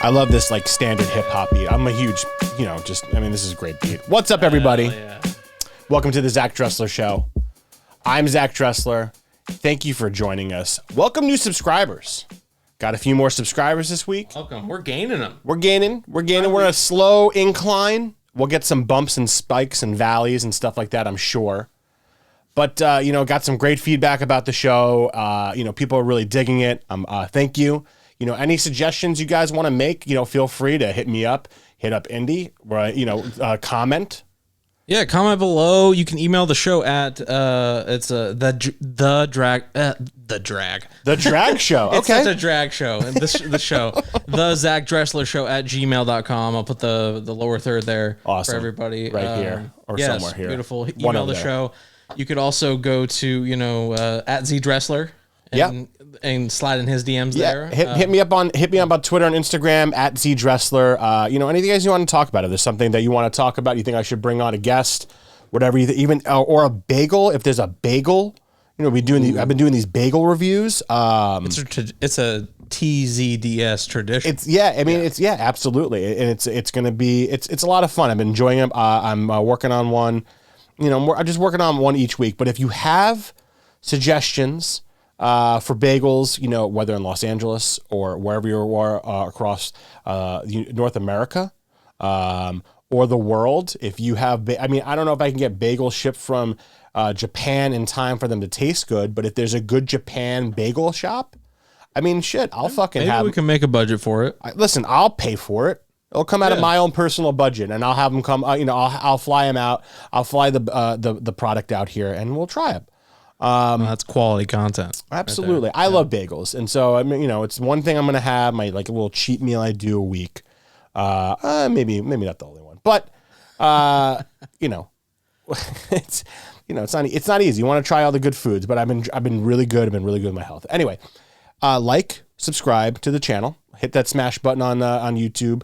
I love this like standard hip hop beat. I'm a huge, this is a great beat. What's up, everybody? Yeah. Welcome to the Zach Dresler Show. I'm Zach Dresler. Thank you for joining us. Welcome new subscribers. Got a few more subscribers this week. Welcome. We're gaining them. We're gaining. We're on a slow incline. We'll get some bumps and spikes and valleys and stuff like that, I'm sure. But, got some great feedback about the show. People are really digging it. Thank you. Any suggestions you guys want to make, feel free to hit me up, hit up Indy, comment. Yeah, comment below. You can email the show at the drag show. Okay. It's such a drag show. And the show, the Zach Dresler show at gmail.com. I'll put the lower third there Awesome. for everybody. Right here or somewhere here. Beautiful. One Email the there. show. You could also go to, at Z Dresler. And slide in his DMs there. Hit me up on Twitter and Instagram at Z Dresler. Anything guys you want to talk about? If there's something that you want to talk about, you think I should bring on a guest, whatever, or a bagel. If there's a bagel, I've been doing these bagel reviews. It's a TZDS tradition. It's absolutely, and it's gonna be it's a lot of fun. I've been enjoying them. I'm working on one. I'm just working on one each week. But if you have suggestions for bagels, whether in Los Angeles or wherever you are across North America or the world, if you have, I don't know if I can get bagels shipped from Japan in time for them to taste good, but if there's a good Japan bagel shop, I'll fucking Maybe we can make a budget for it. Listen, I'll pay for it. It'll come out of my own personal budget, and I'll have them come. I'll fly them out. I'll fly the product out here, and we'll try it. That's quality content. Absolutely. I love bagels. And so, it's one thing I'm going to have, my like a little cheat meal I do a week. Maybe not the only one, but, it's not easy. You want to try all the good foods, but I've been really good. I've been really good with my health. Anyway, subscribe to the channel, hit that smash button on YouTube.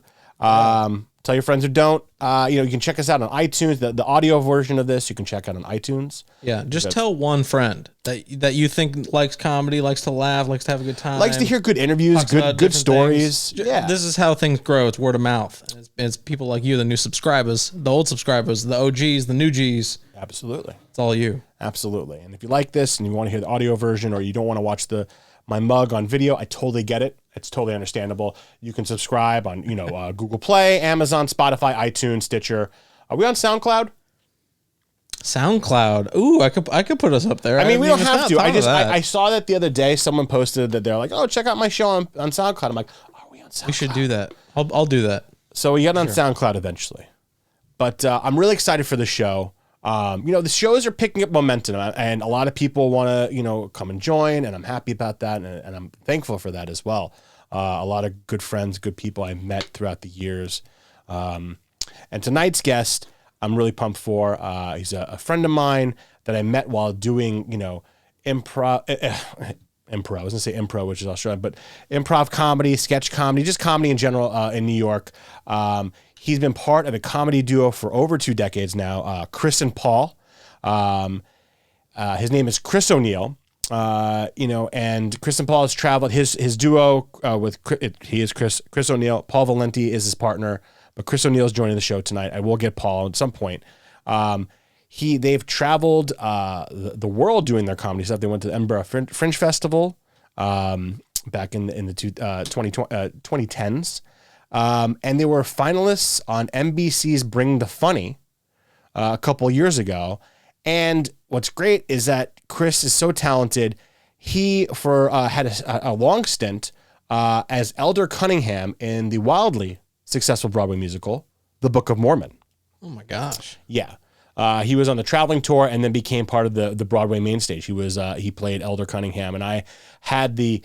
Tell your friends who don't. You can check us out on iTunes. The audio version of this you can check out on iTunes. Yeah, just tell one friend that you think likes comedy, likes to laugh, likes to have a good time, likes to hear good interviews, good stories. Things. Yeah, this is how things grow. It's word of mouth. It's people like you, the new subscribers, the old subscribers, the OGs, the new Gs. Absolutely, it's all you. Absolutely. And if you like this and you want to hear the audio version, or you don't want to watch my mug on video, I totally get it. It's totally understandable. You can subscribe on, Google Play, Amazon, Spotify, iTunes, Stitcher. Are we on SoundCloud? SoundCloud. Ooh, I could put us up there. We don't have to. I saw that the other day. Someone posted that they're like, "Oh, check out my show on SoundCloud." I'm like, "Are we on SoundCloud?" We should do that. I'll do that. So we get on SoundCloud eventually. But I'm really excited for the show. The shows are picking up momentum, and a lot of people want to, come and join, and I'm happy about that, and I'm thankful for that as well. A lot of good friends, good people I met throughout the years. And tonight's guest, I'm really pumped for. He's a friend of mine that I met while doing, improv. I was going to say improv, which is Australian, but improv comedy, sketch comedy, just comedy in general in New York. He's been part of a comedy duo for over 2 decades now, Chris and Paul. His name is Chris O'Neill. And Chris and Paul has traveled his duo he is Chris O'Neill. Paul Valenti is his partner, but Chris O'Neill is joining the show tonight. I will get Paul at some point. They've traveled the world doing their comedy stuff. They went to the Edinburgh Fringe Festival back in the 2010s. And they were finalists on NBC's Bring the Funny a couple years ago. And what's great is that Chris is so talented. He had a long stint as Elder Cunningham in the wildly successful Broadway musical, The Book of Mormon. Oh my gosh! Yeah, he was on the traveling tour and then became part of the Broadway main stage. He played Elder Cunningham, and I had the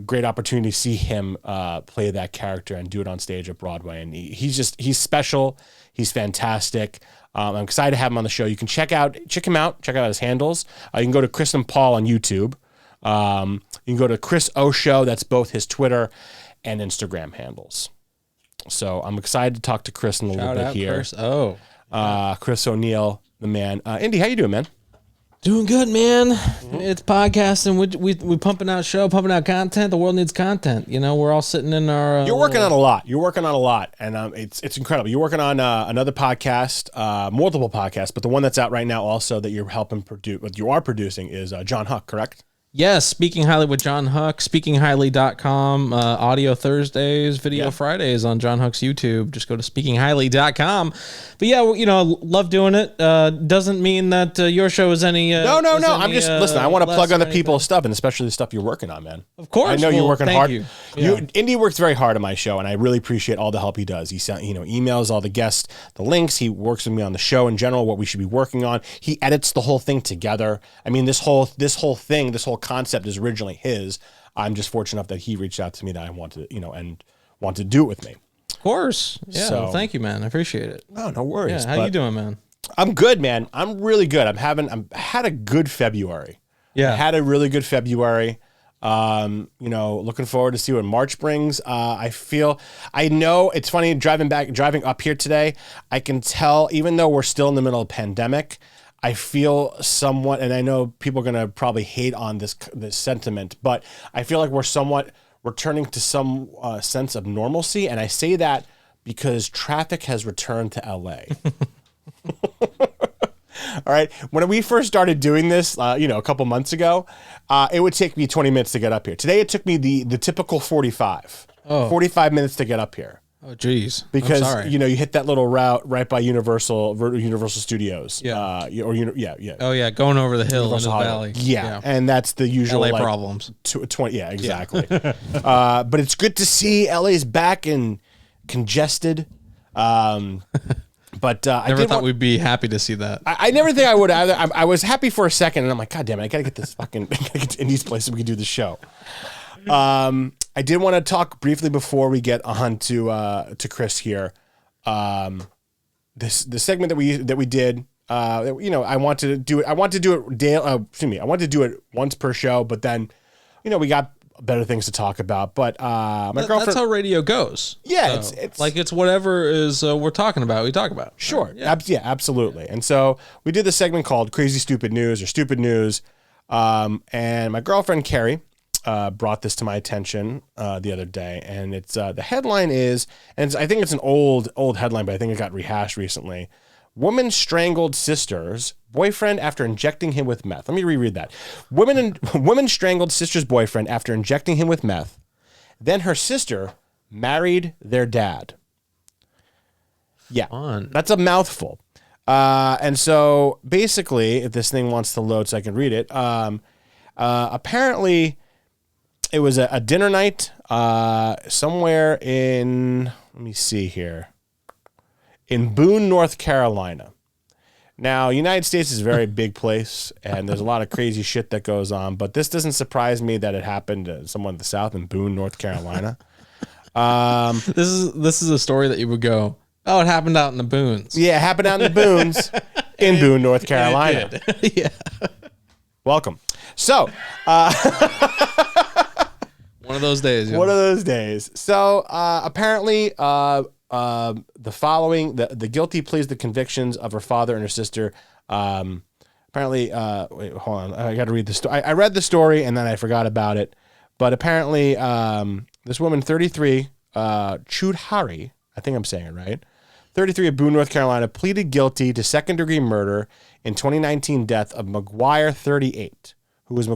great opportunity to see him play that character and do it on stage at Broadway. And he's special. He's fantastic. I'm excited to have him on the show. You can check him out, check out his handles. You can go to Chris and Paul on YouTube. You can go to Chris O Show. That's both his Twitter and Instagram handles. So I'm excited to talk to Chris in a little bit here. Chris O. Chris O'Neill, the man. Indy, how you doing, man? Doing good, man. It's podcasting. We pumping out content. The world needs content. You know, we're all sitting in our. You're working on a lot. And it's incredible. You're working on another podcast, multiple podcasts, but the one that's out right now also that you're helping produce, what you are producing is John Huck, correct? Yes, Speaking Highly with John Huck, speakinghighly.com, audio Thursdays, video Fridays on John Huck's YouTube. Just go to speakinghighly.com. But yeah, you know, love doing it. Doesn't mean that your show is any... No. I'm just, listen, I want to plug other people's stuff, and especially the stuff you're working on, man. Of course. I know you're working hard. You. Yeah. Indy works very hard on my show, and I really appreciate all the help he does. He sent, emails all the guests, the links. He works with me on the show in general, what we should be working on. He edits the whole thing together. I mean, this whole concept is originally his. I'm just fortunate enough that he reached out to me that I wanted, and wanted to do it with me. Of course. Yeah. So, thank you, man. I appreciate it. No worries. Yeah, how you doing, man? I'm good, man. I'm really good. I had a good February. Yeah. I had a really good February. Looking forward to see what March brings. I know it's funny driving up here today. I can tell, even though we're still in the middle of a pandemic, I feel somewhat, and I know people are going to probably hate on this sentiment, but I feel like we're somewhat returning to some sense of normalcy. And I say that because traffic has returned to LA. All right. When we first started doing this, a couple months ago, it would take me 20 minutes to get up here. Today, it took me the typical 45 minutes to get up here. Oh, geez. Because, you hit that little route right by Universal Studios. Yeah. Yeah. Oh, yeah. Going over the hill into the valley. Yeah. And that's the usual LA problems. 20. Yeah, exactly. But it's good to see LA's back and congested. But I never thought we'd be happy to see that. I never think I would either. I was happy for a second, and I'm like, God damn it, I gotta get to Indy's place so we can do the show. I did want to talk briefly before we get on to Chris here. The segment that we did. I want to do it. I want to do it daily. I want to do it once per show, but then, we got better things to talk about. But my girlfriend. That's how radio goes. Yeah, so, it's like it's whatever is we're talking about. We talk about. Sure. Right? Yeah, absolutely. And so we did this segment called Crazy Stupid News or Stupid News. And my girlfriend Carrie brought this to my attention the other day, and it's the headline is, and I think it's an old headline, but I think it got rehashed recently. Woman strangled sister's boyfriend after injecting him with meth. Let me reread that. Woman strangled sister's boyfriend after injecting him with meth. Then her sister married their dad. Yeah, Fun. That's a mouthful. And so basically, if this thing wants to load so I can read it, apparently it was a dinner night somewhere in, let me see here, in Boone, North Carolina. Now, United States is a very big place, and there's a lot of crazy shit that goes on, but this doesn't surprise me that it happened to someone in the South in Boone, North Carolina. This is a story that you would go, oh, it happened out in the boons. Yeah, it happened out in the boons in Boone, North Carolina. Yeah. Welcome. So, one of those days. One of those days. So, apparently, the following, the guilty pleas, the convictions of her father and her sister. Apparently, wait, hold on. I got to read the story. I read the story and then I forgot about it. But apparently, this woman, 33, Chudhari, I think I'm saying it right, 33 of Boone, North Carolina, pleaded guilty to second-degree murder in 2019 death of McGuire, 38, who was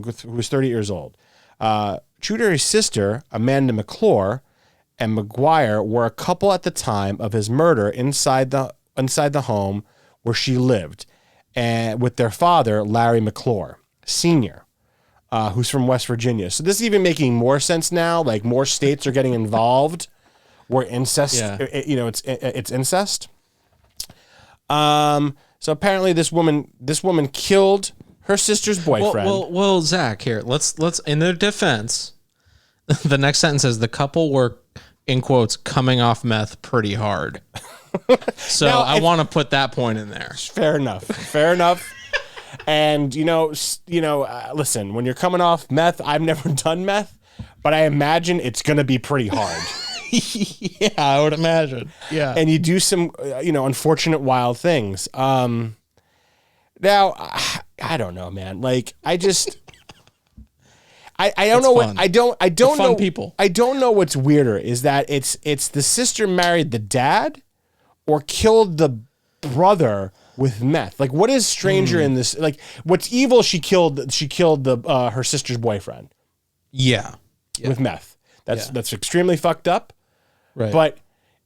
30 years old. Chudhari's sister, Amanda McClure, and McGuire were a couple at the time of his murder inside the home where she lived, and with their father, Larry McClure, Sr., who's from West Virginia. So this is even making more sense now. Like more states are getting involved where incest, it's incest. So apparently this woman killed her sister's boyfriend. Well, Zach, here, let's in their defense, the next sentence says the couple were, in quotes, coming off meth pretty hard. So now, I want to put that point in there. Fair enough. And listen, when you're coming off meth, I've never done meth, but I imagine it's going to be pretty hard. Yeah, I would imagine. Yeah. And you do some, unfortunate, wild things. Now, I don't know, man. Like, I just, I don't That's know fun. what, I don't They're fun know. people. I don't know what's weirder is that it's the sister married the dad or killed the brother with meth. Like, what is stranger in this? Like, what's evil? She killed the her sister's boyfriend Yeah. with meth. That's extremely fucked up. Right. But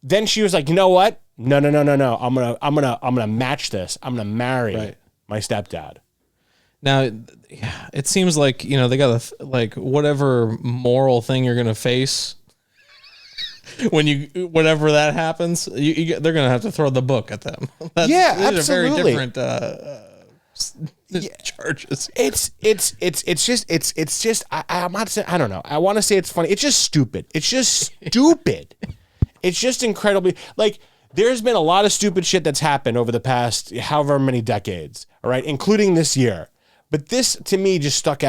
then she was like, you know what? No. I'm gonna match this. I'm gonna marry my stepdad. Now, yeah, it seems like, you know, they got like whatever moral thing you're going to face when whatever that happens, they're going to have to throw the book at them. Yeah, these absolutely. are very different charges. It's just I'm not saying, I don't know. I want to say it's funny. It's just stupid. It's just stupid. It's just incredibly, like, there's been a lot of stupid shit that's happened over the past however many decades, all right, including this year. But this, to me, just struck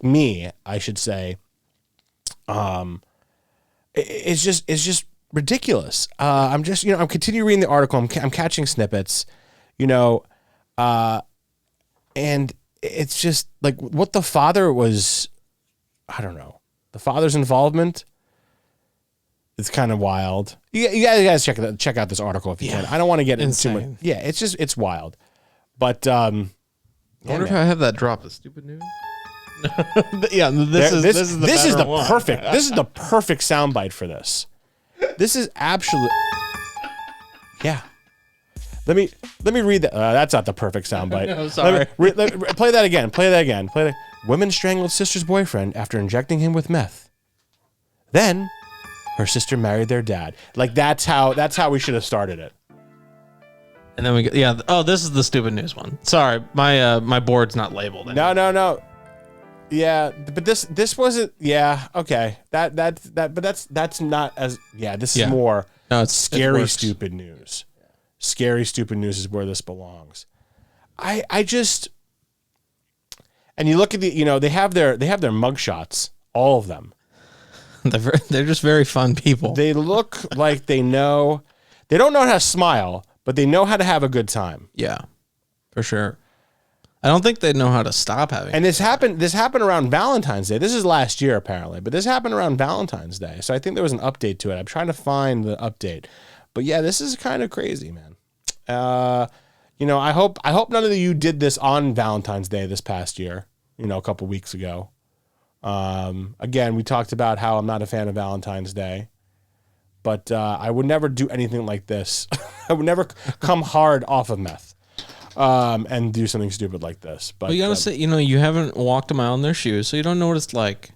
me, I should say. It's just ridiculous. I'm just, I'm continuing reading the article. I'm catching snippets, and it's just like what the father was, I don't know, the father's involvement. It's kind of wild. You guys check out this article if you can. I don't want to get into too much. Yeah, it's wild. But I wonder if I have that drop of stupid news. Yeah, this is the perfect soundbite for this. This is absolute. Yeah. Let me read that. That's not the perfect soundbite. No, sorry. Play that again. Play that. Woman strangled sister's boyfriend after injecting him with meth. Then, her sister married their dad. Like, that's how we should have started it. And then we go, yeah. Oh, this is the stupid news one. Sorry, my board's not labeled. No. Yeah, but this wasn't. Yeah, okay. But that's not as. Yeah, this is more. No, it's scary stupid news. Scary stupid news is where this belongs. I just. And you look at the. They have their mugshots, all of them. They're just very fun people. They look like they know. They don't know how to smile, but they know how to have a good time. Yeah, for sure. I don't think they know how to stop having. And this happened around Valentine's Day. This is last year apparently, but this happened around Valentine's Day. So I think there was an update to it. I'm trying to find the update. But yeah, this is kind of crazy, man. I hope none of you did this on Valentine's Day this past year, a couple weeks ago. Again, we talked about how I'm not a fan of Valentine's Day, but I would never do anything like this. I would never come hard off of meth and do something stupid like this. But you gotta say, you haven't walked a mile in their shoes, so you don't know what it's like,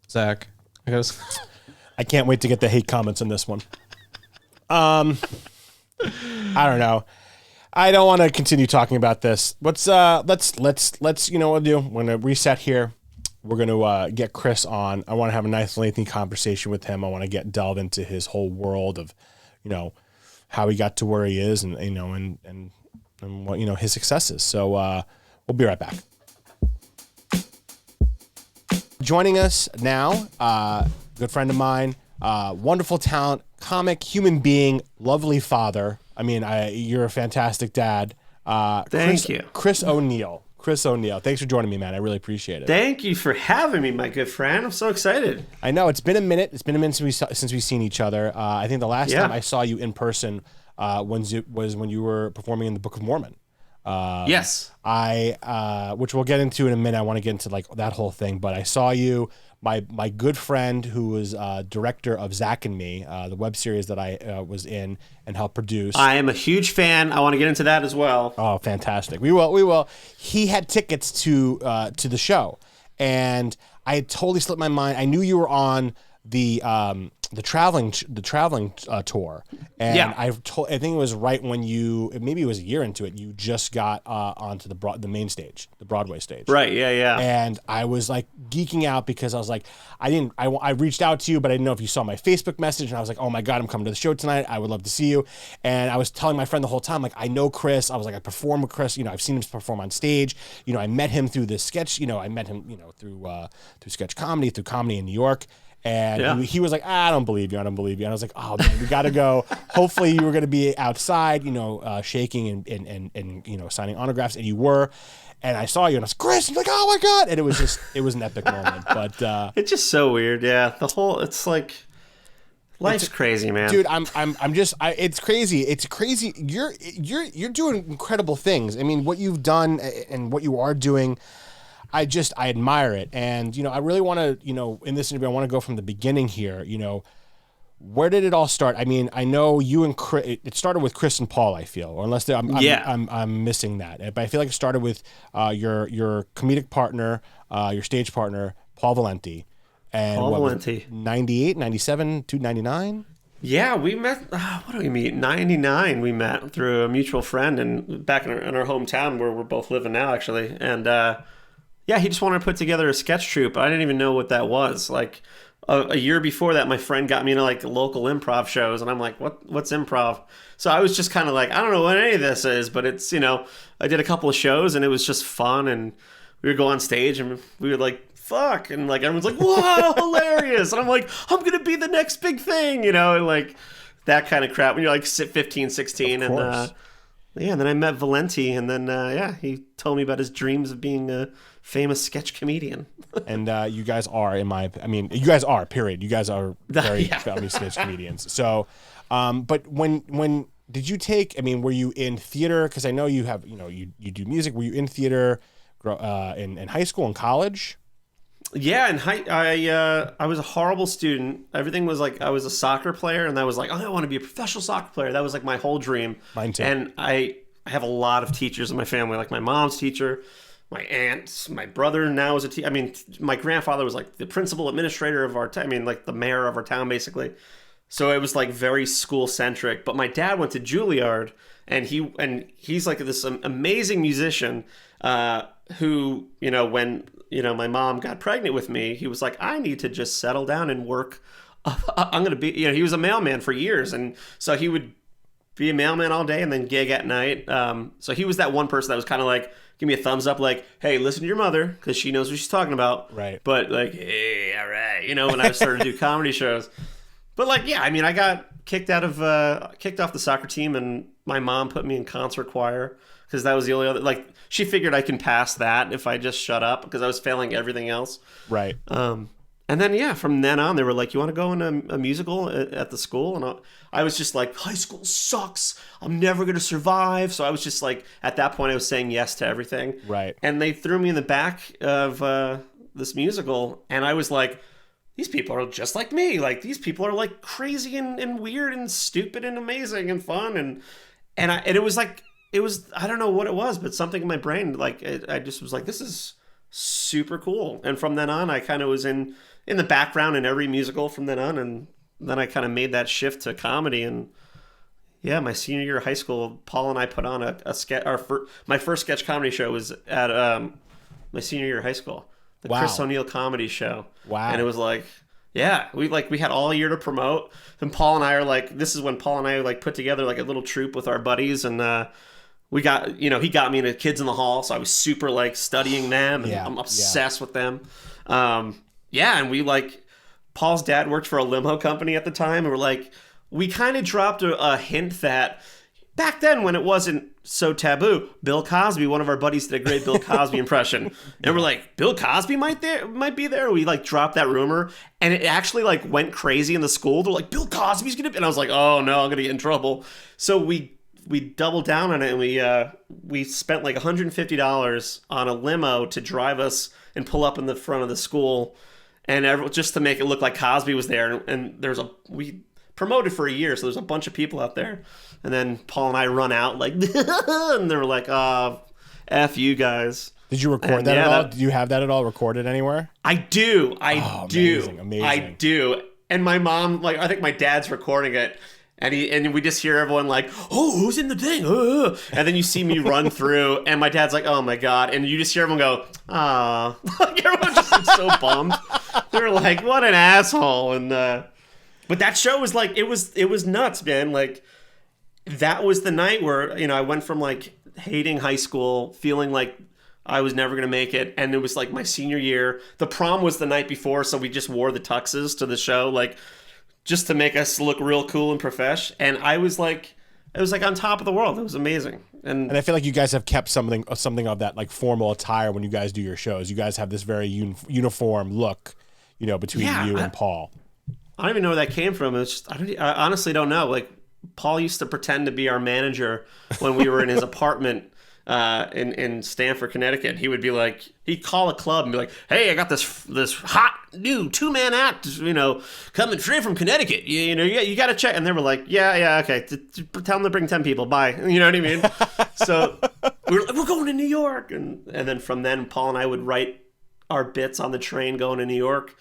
Zach. I can't wait to get the hate comments on this one. I don't know. I don't want to continue talking about this. Let's you know what we'll do? We're gonna reset here. We're gonna get Chris on. I want to have a nice lengthy conversation with him. I want to delve into his whole world of, how he got to where he is, and and what his successes. So we'll be right back. Joining us now, good friend of mine, wonderful talent, comic, human being, lovely father. I mean, you're a fantastic dad. Thank you. Chris O'Neill. Thanks for joining me, man. I really appreciate it. Thank you for having me, my good friend. I'm so excited. I know it's been a minute. It's been a minute since we've seen each other. I think the last time I saw you in person was when you were performing in the Book of Mormon. Yes. Which we'll get into in a minute. I want to get into like that whole thing, but I saw you. My good friend who was director of Zach and Me, the web series that I was in and helped produce. I am a huge fan. I want to get into that as well. Oh, fantastic. We will. He had tickets to the show, and I had totally slipped my mind. I knew you were on the traveling tour, and I think it was right when maybe it was a year into it, you just got onto the main stage, the Broadway stage. Right. Yeah. And I was like geeking out because I was like, I reached out to you, but I didn't know if you saw my Facebook message, and I was like, oh my God, I'm coming to the show tonight. I would love to see you. And I was telling my friend the whole time, like, I know Chris. I was like, I perform with Chris. I've seen him perform on stage. I met him through this sketch. I met him, through sketch comedy, through comedy in New York. And he was like, I don't believe you. And I was like, oh man, we got to go. Hopefully you were going to be outside, shaking and signing autographs. And you were. and I saw you, and I was Chris. And you're like, oh my god! And it was an epic moment. But It's just so weird. Yeah, it's like life's crazy, man. dude, it's crazy. It's crazy. You're doing incredible things. I mean, what you've done and what you are doing, I admire it. And I really want to, in this interview, I want to go from the beginning here. Where did it all start? I mean, I know you and Chris, it started with Chris and Paul, I feel, or unless I'm missing that. But I feel like it started with your comedic partner, your stage partner, Paul Valenti. And Paul Valenti. 98, 97, 299? Yeah, we met, what do we meet? 99 we met through a mutual friend and back in our hometown where we're both living now, actually. And yeah, he just wanted to put together a sketch troupe. I didn't even know what that was. Like, a year before that, my friend got me into like local improv shows, and I'm like, what's improv? So I was just kind of like, I don't know what any of this is, but it's, I did a couple of shows, and it was just fun, and we would go on stage, and we would like, fuck, and like everyone's like, wow, hilarious, and I'm like, I'm gonna be the next big thing, and like that kind of crap when you're like 15, 16, and yeah, and then I met Valenti, and then yeah, he told me about his dreams of being a famous sketch comedian. And you guys are, you guys are, period. You guys are very famous sketch comedians. So, but when did you take, were you in theater? Because I know you have, you do music. Were you in theater in high school and college? Yeah, I was a horrible student. Everything was like, I was a soccer player, and I was like, oh, I want to be a professional soccer player. That was like my whole dream. Mine too. And I have a lot of teachers in my family, like my mom's teacher, my aunt, my brother now is a teacher. My grandfather was like the principal administrator of our town. Like the mayor of our town, basically. So it was like very school centric. But my dad went to Juilliard, and he's like this amazing musician who, when my mom got pregnant with me, he was like, I need to just settle down and work. I'm going to be, he was a mailman for years. And so he would be a mailman all day and then gig at night. So he was that one person that was kind of like, give me a thumbs up, like, hey, listen to your mother, because she knows what she's talking about. Right. But like, hey, all right, when I started to do comedy shows. But like, yeah, I got kicked off the soccer team, and my mom put me in concert choir, because that was the only other, like, she figured I can pass that if I just shut up, because I was failing everything else. Right. And then, yeah, from then on, they were like, you want to go in a musical at the school? And I was just like, high school sucks. I'm never going to survive. So I was just like, at that point, I was saying yes to everything. Right. And they threw me in the back of this musical. And I was like, these people are just like me. Like, these people are like crazy and weird and stupid and amazing and fun. And it was like, I don't know what it was, but something in my brain, like, I just was like, this is super cool. And from then on, I kind of was in the background in every musical from then on, and then I kind of made that shift to comedy. And yeah, my senior year of high school, Paul and I put on a sketch. My first sketch comedy show was at my senior year of high school, the Chris O'Neill comedy show. Wow. And it was like, yeah, we had all year to promote. And Paul and I are like, this is when Paul and I like put together like a little troupe with our buddies, and we got, he got me into Kids in the Hall, so I was super like studying them, and I'm obsessed with them. Yeah, and we like, Paul's dad worked for a limo company at the time, and we're like, we kind of dropped a hint that back then when it wasn't so taboo, Bill Cosby, one of our buddies did a great Bill Cosby impression. And we're like, Bill Cosby might be there. We like dropped that rumor, and it actually like went crazy in the school. They're like, Bill Cosby's going to be, and I was like, oh no, I'm going to get in trouble. So we doubled down on it, and we spent like $150 on a limo to drive us and pull up in the front of the school, and just to make it look like Cosby was there. And we promoted for a year, so there's a bunch of people out there. And then Paul and I run out like, and they were like, F you guys. Did you record that at all? Did you have that at all recorded anywhere? I do. I do. Amazing. I do. And my mom, like, I think my dad's recording it. And we just hear everyone like, oh, who's in the thing? And then you see me run through, and my dad's like, oh my God. And you just hear everyone go, ah. Like, everyone just looks so bummed. They're like, what an asshole. And but that show was like, it was nuts, man. Like, that was the night where, I went from like hating high school, feeling like I was never going to make it. And it was like my senior year. The prom was the night before, so we just wore the tuxes to the show, like, just to make us look real cool and profesh. And I was like, it was like on top of the world. It was amazing. And I feel like you guys have kept something of that like formal attire when you guys do your shows. You guys have this very uniform look, between you and Paul. I don't even know where that came from. It's just, I honestly don't know. Like, Paul used to pretend to be our manager when we were in his apartment in Stamford, Connecticut. He would be like, he'd call a club and be like, "Hey, I got this hot new 2-man act, coming straight from Connecticut. You got to check." And they were like, "Yeah, okay. Tell them to bring 10 people. Bye." You know what I mean? So we were like, "We're going to New York," and then from then, Paul and I would write our bits on the train going to New York.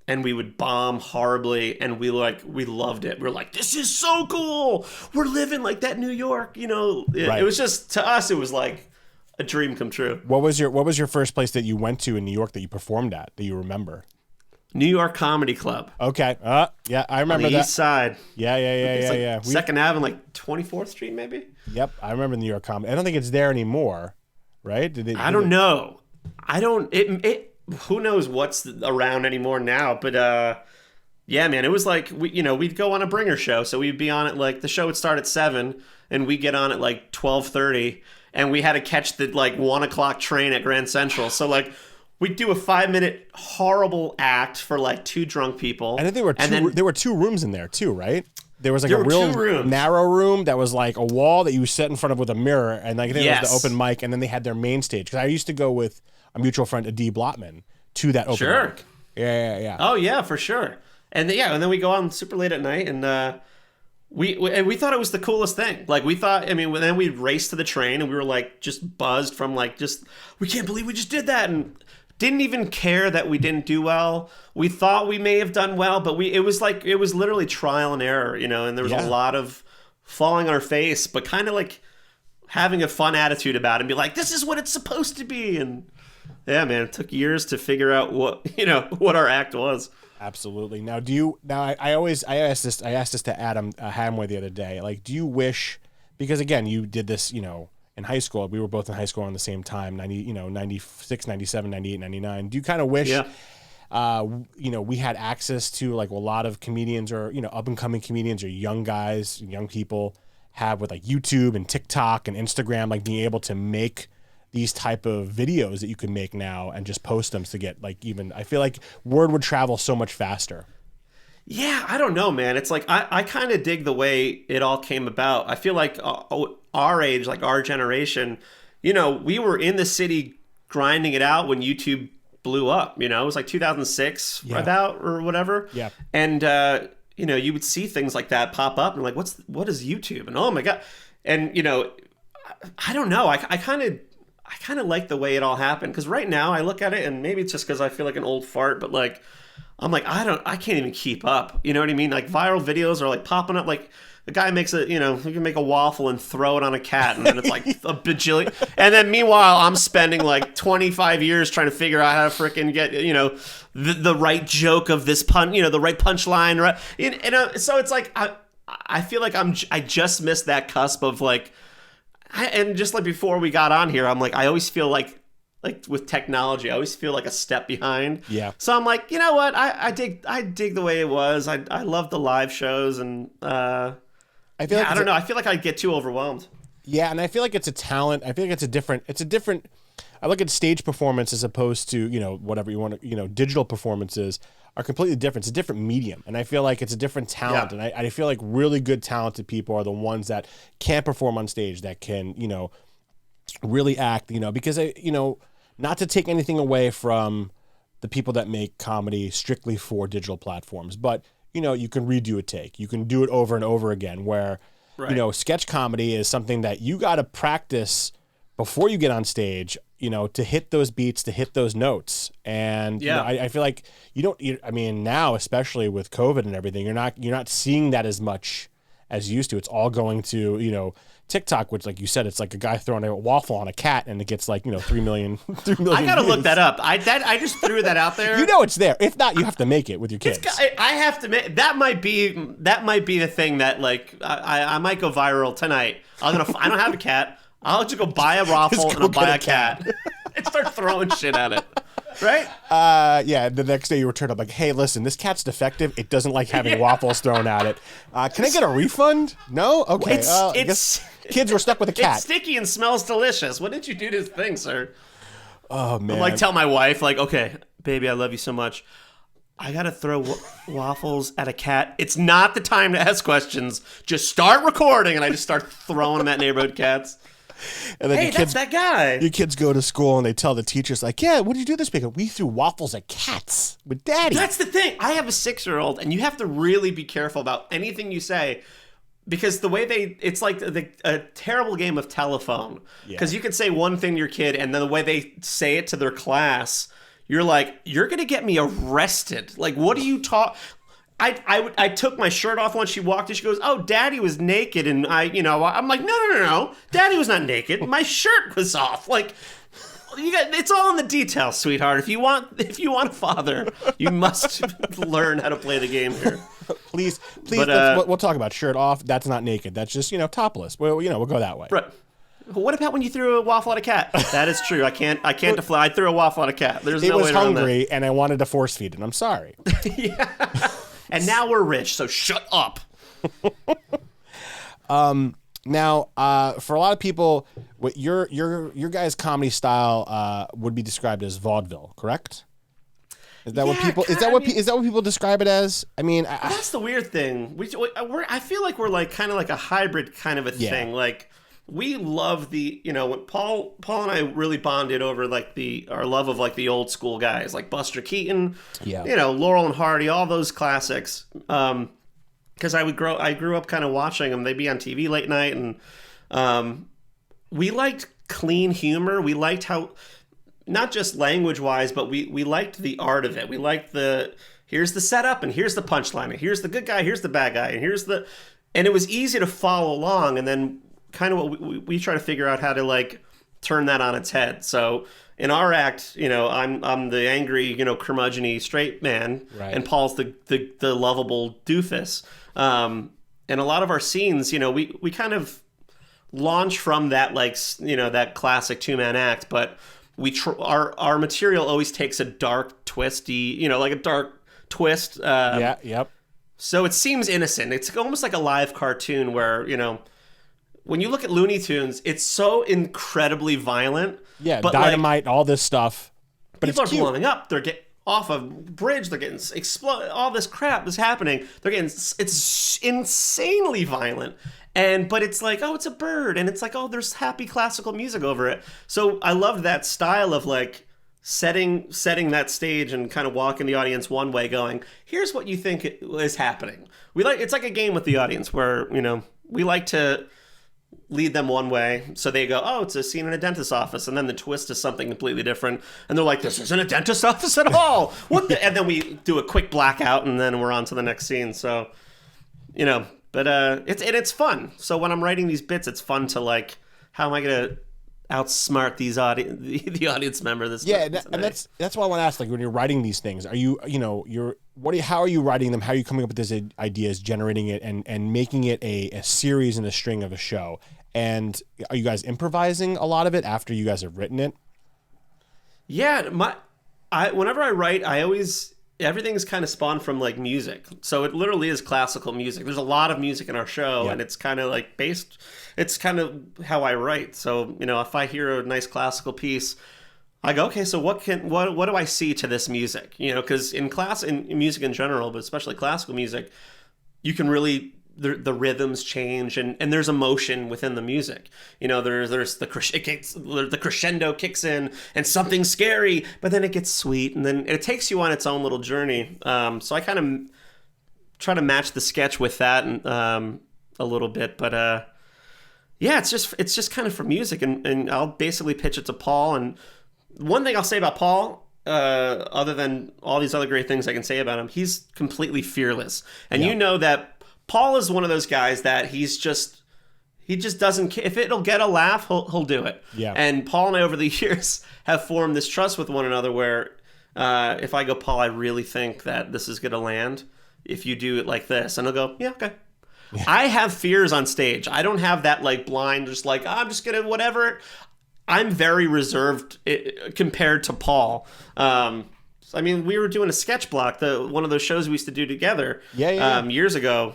And we would bomb horribly, and we loved it. We're like, "This is so cool. We're living like that New York." It was just, to us, it was like a dream come true. What was your first place that you went to in New York that you performed at that you remember? New York Comedy Club. Okay. Yeah, I remember on the that. East Side. Yeah. Second Ave and like 24th Street, maybe. Yep, I remember New York Comedy. I don't think it's there anymore, right? I don't know. Who knows what's around anymore now, but yeah, man, it was like we'd go on a bringer show, so we'd be on it like the show would start at 7 and we get on at like 12:30, and we had to catch the like 1 o'clock train at Grand Central. So like we'd do a 5-minute horrible act for like 2 drunk people. And there were 2 rooms in there too, right? There was like a real narrow room that was like a wall that you sat in front of with a mirror, and like there was the open mic, and then they had their main stage. Because I used to go with a mutual friend, Adi Blotman, to that open mic. Yeah. Oh yeah, for sure. And then we go on super late at night, and we thought it was the coolest thing. Like we thought, then we'd race to the train, and we were like just buzzed from like we can't believe we just did that, and didn't even care that we didn't do well. We thought we may have done well, but it was literally trial and error, and there was a lot of falling on our face, but kind of like having a fun attitude about it and be like, "This is what it's supposed to be." And yeah, man, it took years to figure out what our act was. Absolutely. Now, I asked this to Adam Hamway the other day. Like, do you wish, because again, you did this, in high school, we were both in high school around the same time, 96, 97, 98, 99. Do you kind of wish, we had access to like a lot of comedians or, up and coming comedians or young guys, young people have with like YouTube and TikTok and Instagram, like being able to make these type of videos that you can make now and just post them to get like I feel like word would travel so much faster. Yeah, I don't know, man. It's like I kind of dig the way it all came about. I feel like our age, like our generation, we were in the city grinding it out when YouTube blew up. It was like 2006 about or whatever. Yeah. And you would see things like that pop up and like, what is YouTube? And oh my God. And I don't know. I kind of like the way it all happened, because right now I look at it, and maybe it's just because I feel like an old fart, but like I'm like I can't even keep up. You know what I mean? Like viral videos are like popping up. Like the guy makes he can make a waffle and throw it on a cat, and then it's like a bajillion. And then meanwhile, I'm spending like 25 years trying to figure out how to freaking get the right joke of this pun, the right punchline, right? So it's like I feel like I just missed that cusp of like. And just like before we got on here, I'm like, I always feel like with technology, I always feel like a step behind. Yeah. So I'm like, you know what? I dig the way it was. I love the live shows, and I feel like I don't know. I feel like I'd get too overwhelmed. Yeah, and I feel like it's a talent. I feel like it's a different. I look at stage performance as opposed to whatever you want to digital performances are completely different. It's a different medium, and I feel like it's a different talent. Yeah. And I feel like really good talented people are the ones that can perform on stage, that can really act. Because not to take anything away from the people that make comedy strictly for digital platforms, but you can redo a take, you can do it over and over again. Where sketch comedy is something that you got to practice before you get on stage, to hit those beats, to hit those notes. And I feel like now, especially with COVID and everything, you're not seeing that as much as you used to. It's all going to, TikTok, which, like you said, it's like a guy throwing a waffle on a cat and it gets like, 3 million. I gotta look that up. I just threw that out there. It's there. If not, you have to make it with your kids. I have to make that. Might be the thing that like I might go viral tonight. I don't have a cat. I'll just go buy a waffle and I'll buy a cat and start throwing shit at it. Right? Yeah, the next day you return up like, hey, listen, this cat's defective. It doesn't like having waffles thrown at it. Can I get a refund? No? Okay. I guess kids were stuck with a cat. It's sticky and smells delicious. What did you do to this thing, sir? Oh, man. I'm like, tell my wife, like, okay, baby, I love you so much. I got to throw waffles at a cat. It's not the time to ask questions. Just start recording. And I just start throwing them at neighborhood cats. And then hey, that's that guy. Your kids go to school and they tell the teachers, like, yeah, what did you do this week? We threw waffles at cats with Daddy. That's the thing. I have a 6-year-old, and you have to really be careful about anything you say. Because the way it's like a terrible game of telephone. Because you could say one thing to your kid, and then the way they say it to their class, you're like, you're going to get me arrested. Like, what do you talk? I took my shirt off once she walked in. She goes, oh, Daddy was naked. And I'm like, no. Daddy was not naked. My shirt was off. Like, it's all in the details, sweetheart. If you want a father, you must learn how to play the game here. Please, we'll talk about shirt off. That's not naked. That's just, topless. Well, we'll go that way. Right. What about when you threw a waffle at a cat? That is true. I can't deflate. I threw a waffle at a cat. There's no way around that. It was hungry, and I wanted to force feed it. I'm sorry. Yeah. And now we're rich, so shut up. Now, for a lot of people, what your guys' comedy style would be described as vaudeville, correct? Is that what people? Is that what people describe it as? I mean, that's the weird thing. I feel like we're like kind of like a hybrid kind of a thing. Like we love when Paul and I really bonded over like our love of like the old school guys like Buster Keaton, Laurel and Hardy, all those classics. Because I grew up kind of watching them. They'd be on TV late night, and we liked clean humor. We liked how, not just language-wise, but we liked the art of it. We liked here's the setup, and here's the punchline, and here's the good guy, here's the bad guy, and it was easy to follow along, and then kind of what we try to figure out how to like turn that on its head. So in our act, I'm the angry, curmudgeon-y straight man, right, and Paul's the lovable doofus. And a lot of our scenes, we kind of launch from that, like, that classic 2-man act, but our material always takes a dark, twisty, like a dark twist. Yep. So it seems innocent. It's almost like a live cartoon where, when you look at Looney Tunes, it's so incredibly violent. Yeah, but dynamite, all this stuff. But people it's are blowing up. They're getting off a bridge. They're getting exploded. All this crap is happening. It's insanely violent. But it's like, oh, it's a bird. And it's like, oh, there's happy classical music over it. So I love that style of like setting that stage and kind of walking the audience one way going, here's what you think is happening. It's like a game with the audience where, we like to lead them one way, so they go, oh, it's a scene in a dentist's office, and then the twist is something completely different, and they're like, this isn't a dentist's office at all. And then we do a quick blackout, and then we're on to the next scene. So, but it's fun. So when I'm writing these bits, it's fun to like, how am I gonna outsmart the audience member this? Yeah, and that's why I want to ask, like, when you're writing these things, are you how are you writing them? How are you coming up with these ideas, generating it, and making it a series and a string of a show? And are you guys improvising a lot of it after you guys have written it? Yeah, whenever I write, everything's kind of spawned from like music. So it literally is classical music. There's a lot of music in our show, and it's kind of like it's kind of how I write. So, if I hear a nice classical piece, I go, okay, so what do I see to this music? Because in music in general, but especially classical music, you can really, the rhythms change and there's emotion within the music. There's the crescendo kicks in and something scary, but then it gets sweet and then it takes you on its own little journey. So I kind of try to match the sketch with that and a little bit, but yeah, it's just kind of for music, and I'll basically pitch it to Paul. And one thing I'll say about Paul, other than all these other great things I can say about him, he's completely fearless. And you know that Paul is one of those guys that he just doesn't, if it'll get a laugh, he'll do it. Yeah. And Paul and I over the years have formed this trust with one another where if I go, Paul, I really think that this is going to land if you do it like this. And he'll go, yeah, okay. Yeah. I have fears on stage. I don't have that like blind, just like, I'm just going to whatever. I'm very reserved compared to Paul. I mean, we were doing a sketch block, one of those shows we used to do together years ago.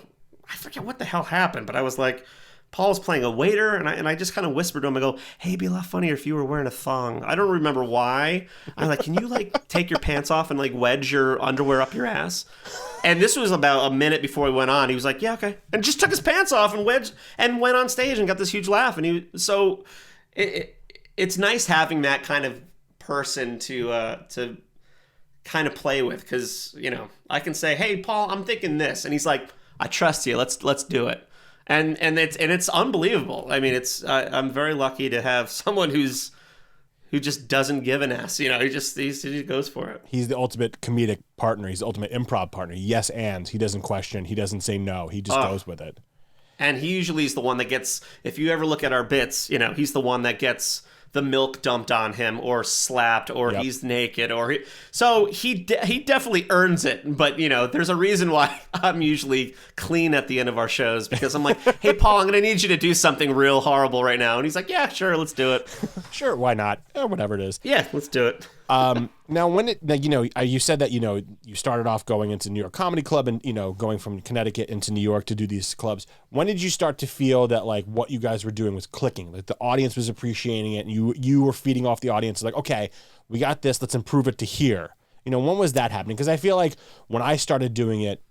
I forget what the hell happened, but I was like, Paul's playing a waiter, and I just kind of whispered to him, I go, hey, it'd be a lot funnier if you were wearing a thong. I don't remember why. I'm like, can you like take your pants off and like wedge your underwear up your ass? And this was about a minute before we went on. He was like, yeah, okay. And just took his pants off and wedged and went on stage and got this huge laugh. And it's nice having that kind of person to kind of play with, because, you know, I can say, hey, Paul, I'm thinking this. And he's like, I trust you. Let's do it. And it's unbelievable. I mean, I'm very lucky to have someone who just doesn't give an ass. You know, he just goes for it. He's the ultimate comedic partner. He's the ultimate improv partner. Yes, and he doesn't question. He doesn't say no. He just goes with it. And he usually is the one that gets, if you ever look at our bits, you know, he's the one that gets the milk dumped on him or slapped or he's naked so he definitely earns it. But, you know, there's a reason why I'm usually clean at the end of our shows, because I'm like, hey, Paul, I'm going to need you to do something real horrible right now. And he's like, yeah, sure, let's do it. Sure, why not? Whatever it is. Yeah, let's do it. Now, you said that, you know, you started off going into New York Comedy Club and, you know, going from Connecticut into New York to do these clubs. When did you start to feel that, like, what you guys were doing was clicking? Like, the audience was appreciating it, and you were feeding off the audience, like, okay, we got this, let's improve it to here. You know, when was that happening? Because I feel like when I started doing it,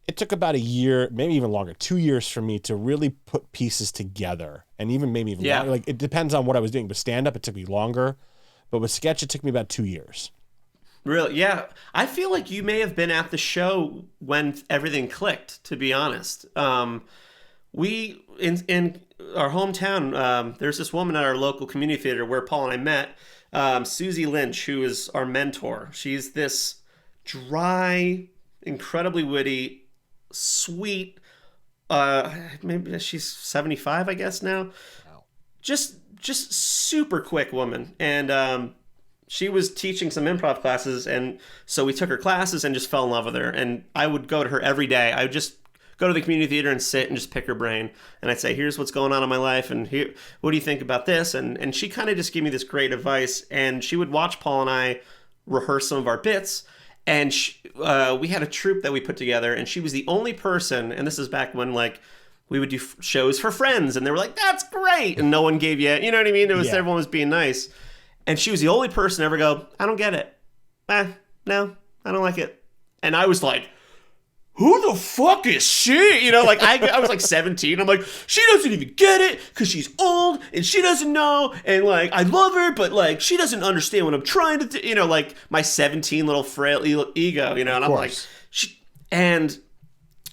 it took about a year, maybe even longer, 2 years for me to really put pieces together. And maybe even longer. Like, it depends on what I was doing. But stand-up, it took me longer. But with sketch, it took me about 2 years. Really? Yeah. I feel like you may have been at the show when everything clicked, to be honest. We, in our hometown, there's this woman at our local community theater where Paul and I met, Susie Lynch, who is our mentor. She's this dry, incredibly witty, sweet, maybe she's 75, I guess now. Wow. Just super quick woman. And she was teaching some improv classes, and so we took her classes and just fell in love with her. And I would go to her every day. I would just go to the community theater and sit and just pick her brain. And I'd say, here's what's going on in my life, and here, what do you think about this? And she kind of just gave me this great advice. And she would watch Paul and I rehearse some of our bits. And we had a troupe that we put together, and she was the only person, and this is back when, like, we would do shows for friends, and they were like, that's great. And no one gave you know what I mean? Everyone was being nice. And she was the only person to ever go, I don't get it. No, I don't like it. And I was like, who the fuck is she? You know, like I was like 17. I'm like, she doesn't even get it because she's old and she doesn't know. And like, I love her, but like, she doesn't understand what I'm trying to do. You know, like my 17 little frail ego, you know, and I'm like,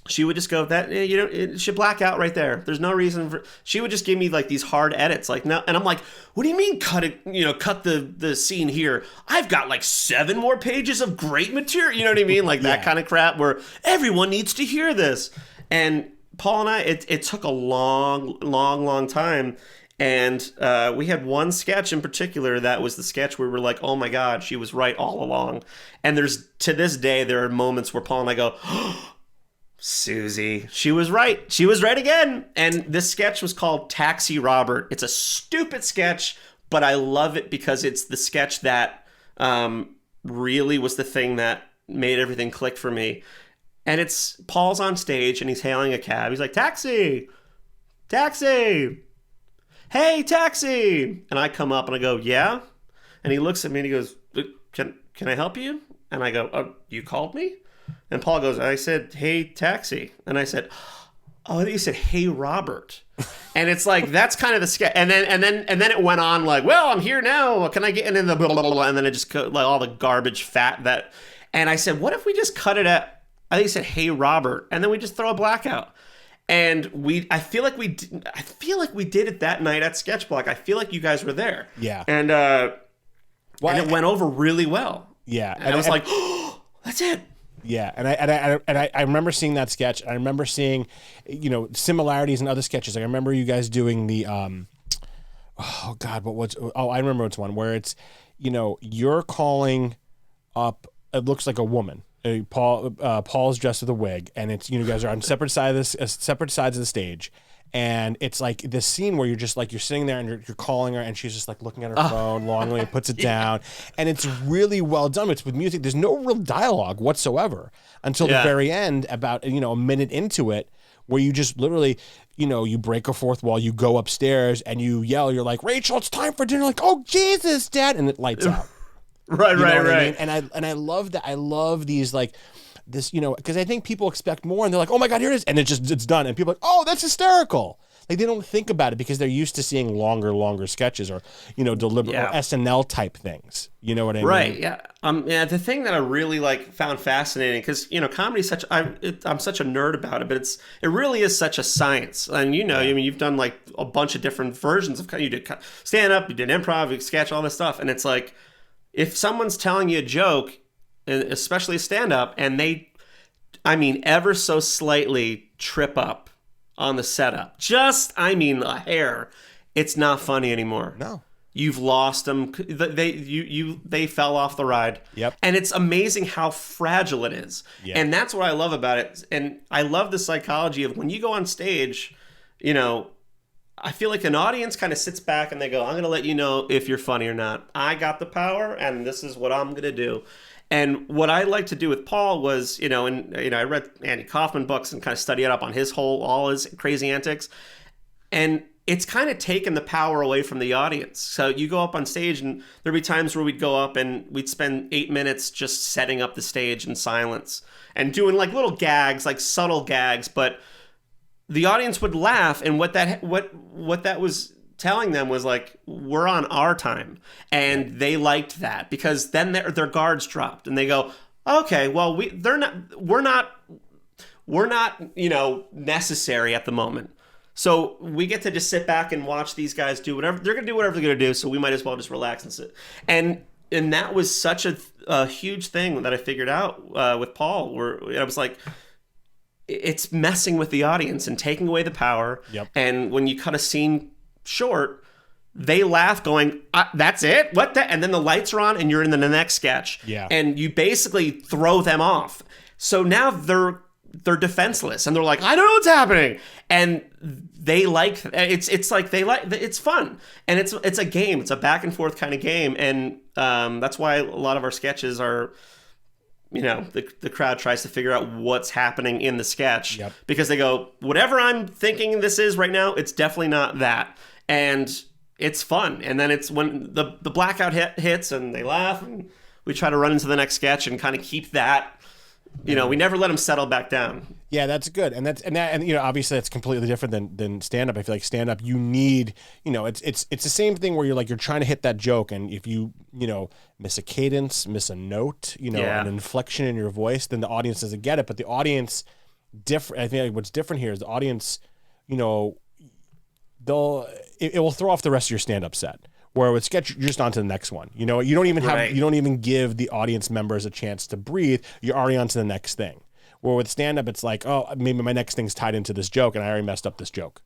she would just go, that, you know, it should black out right there. There's no reason for, she would just give me like these hard edits. Like, no, and I'm like, what do you mean cut the scene here? I've got like 7 more pages of great material. You know what I mean? Like that kind of crap where everyone needs to hear this. And Paul and I, it took a long time. And we had one sketch in particular that was the sketch where we were like, oh my God, she was right all along. And to this day, there are moments where Paul and I go, oh, Susie, she was right. She was right again. And this sketch was called Taxi Robert. It's a stupid sketch, but I love it because it's the sketch that really was the thing that made everything click for me. And it's Paul's on stage and he's hailing a cab. He's like, taxi, taxi, hey, taxi. And I come up and I go, yeah. And he looks at me and he goes, can I help you? And I go, oh, you called me? And Paul goes, I said, hey, taxi. And I said, oh, I think you said, hey, Robert. And it's like, that's kind of the sketch. And then it went on like, well, I'm here now. Can I get, and then the blah, blah, blah, and then it just like all the garbage fat that, and I said, what if we just cut it at, I think you said, hey, Robert. And then we just throw a blackout. And I feel like we did it that night at Sketchblock. I feel like you guys were there. Yeah. And it went over really well. Yeah. And I was like, oh, that's it. Yeah, and I remember seeing that sketch. I remember seeing, you know, similarities in other sketches. Like I remember you guys doing the, oh God, I remember it's one where it's, you know, you're calling up. It looks like a woman. Paul's dressed with a wig, and it's, you know, you guys are on separate sides of the stage, And it's like this scene where you're just like, you're sitting there and you're calling her and she's just like looking at her phone longingly and puts it down. And it's really well done. It's with music. There's no real dialogue whatsoever until the very end, about, a minute into it, where you just literally, you break a fourth wall, you go upstairs and you yell, you're like, Rachel, it's time for dinner. Like, oh, Jesus, Dad. And it lights out. Right. I mean? And I love that. I love these, like, this, because I think people expect more and they're like, oh my God, here it is. And it's done. And people are like, oh, that's hysterical. Like, they don't think about it because they're used to seeing longer sketches or, deliberate or SNL type things. You know what I mean? Right. Yeah. Yeah. The thing that I really found fascinating, because, comedy is I'm such a nerd about it, but it really is such a science. And, I mean, you've done like a bunch of different versions of, you did stand up, you did improv, you sketch, all this stuff. And it's like, if someone's telling you a joke, especially a stand-up, and they, ever so slightly trip up on the setup, a hair, it's not funny anymore. No. You've lost them. They fell off the ride. Yep. And it's amazing how fragile it is. Yeah. And that's what I love about it. And I love the psychology of when you go on stage, I feel like an audience kind of sits back and they go, I'm going to let you know if you're funny or not. I got the power and this is what I'm going to do. And what I like to do with Paul was, I read Andy Kaufman books and kind of study it up on all his crazy antics. And it's kind of taken the power away from the audience. So you go up on stage and there'd be times where we'd go up and we'd spend 8 minutes just setting up the stage in silence and doing like little gags, like subtle gags, but the audience would laugh. And what that was telling them was like, we're on our time. And they liked that because then their guards dropped and they go, okay, well, we're not necessary at the moment. So we get to just sit back and watch these guys do whatever they're going to do, whatever they're going to do. So we might as well just relax and sit. And that was such a huge thing that I figured out with Paul, where I was like, it's messing with the audience and taking away the power. Yep. And when you cut a scene short, they laugh going, that's it? What the? And then the lights are on and you're in the next sketch. Yeah. And you basically throw them off. So now they're defenseless and they're like, I don't know what's happening. And they like, it's like, it's fun. And it's a game. It's a back and forth kind of game. And that's why a lot of our sketches are, the crowd tries to figure out what's happening in the sketch. Yep. Because they go, whatever I'm thinking this is right now, it's definitely not that. And it's fun. And then it's when the blackout hits and they laugh and we try to run into the next sketch and kind of keep that, we never let them settle back down. Yeah, that's good. And obviously that's completely different than stand up. I feel like stand up, you need, it's the same thing where you're trying to hit that joke. And if you miss a cadence, miss a note, an inflection in your voice, then the audience doesn't get it. But the audience I think like what's different here is the audience, it will throw off the rest of your stand up set. Where with sketch, you're just on to the next one. You don't even give the audience members a chance to breathe. You're already on to the next thing. Where with stand up, it's like, oh, maybe my next thing's tied into this joke, and I already messed up this joke.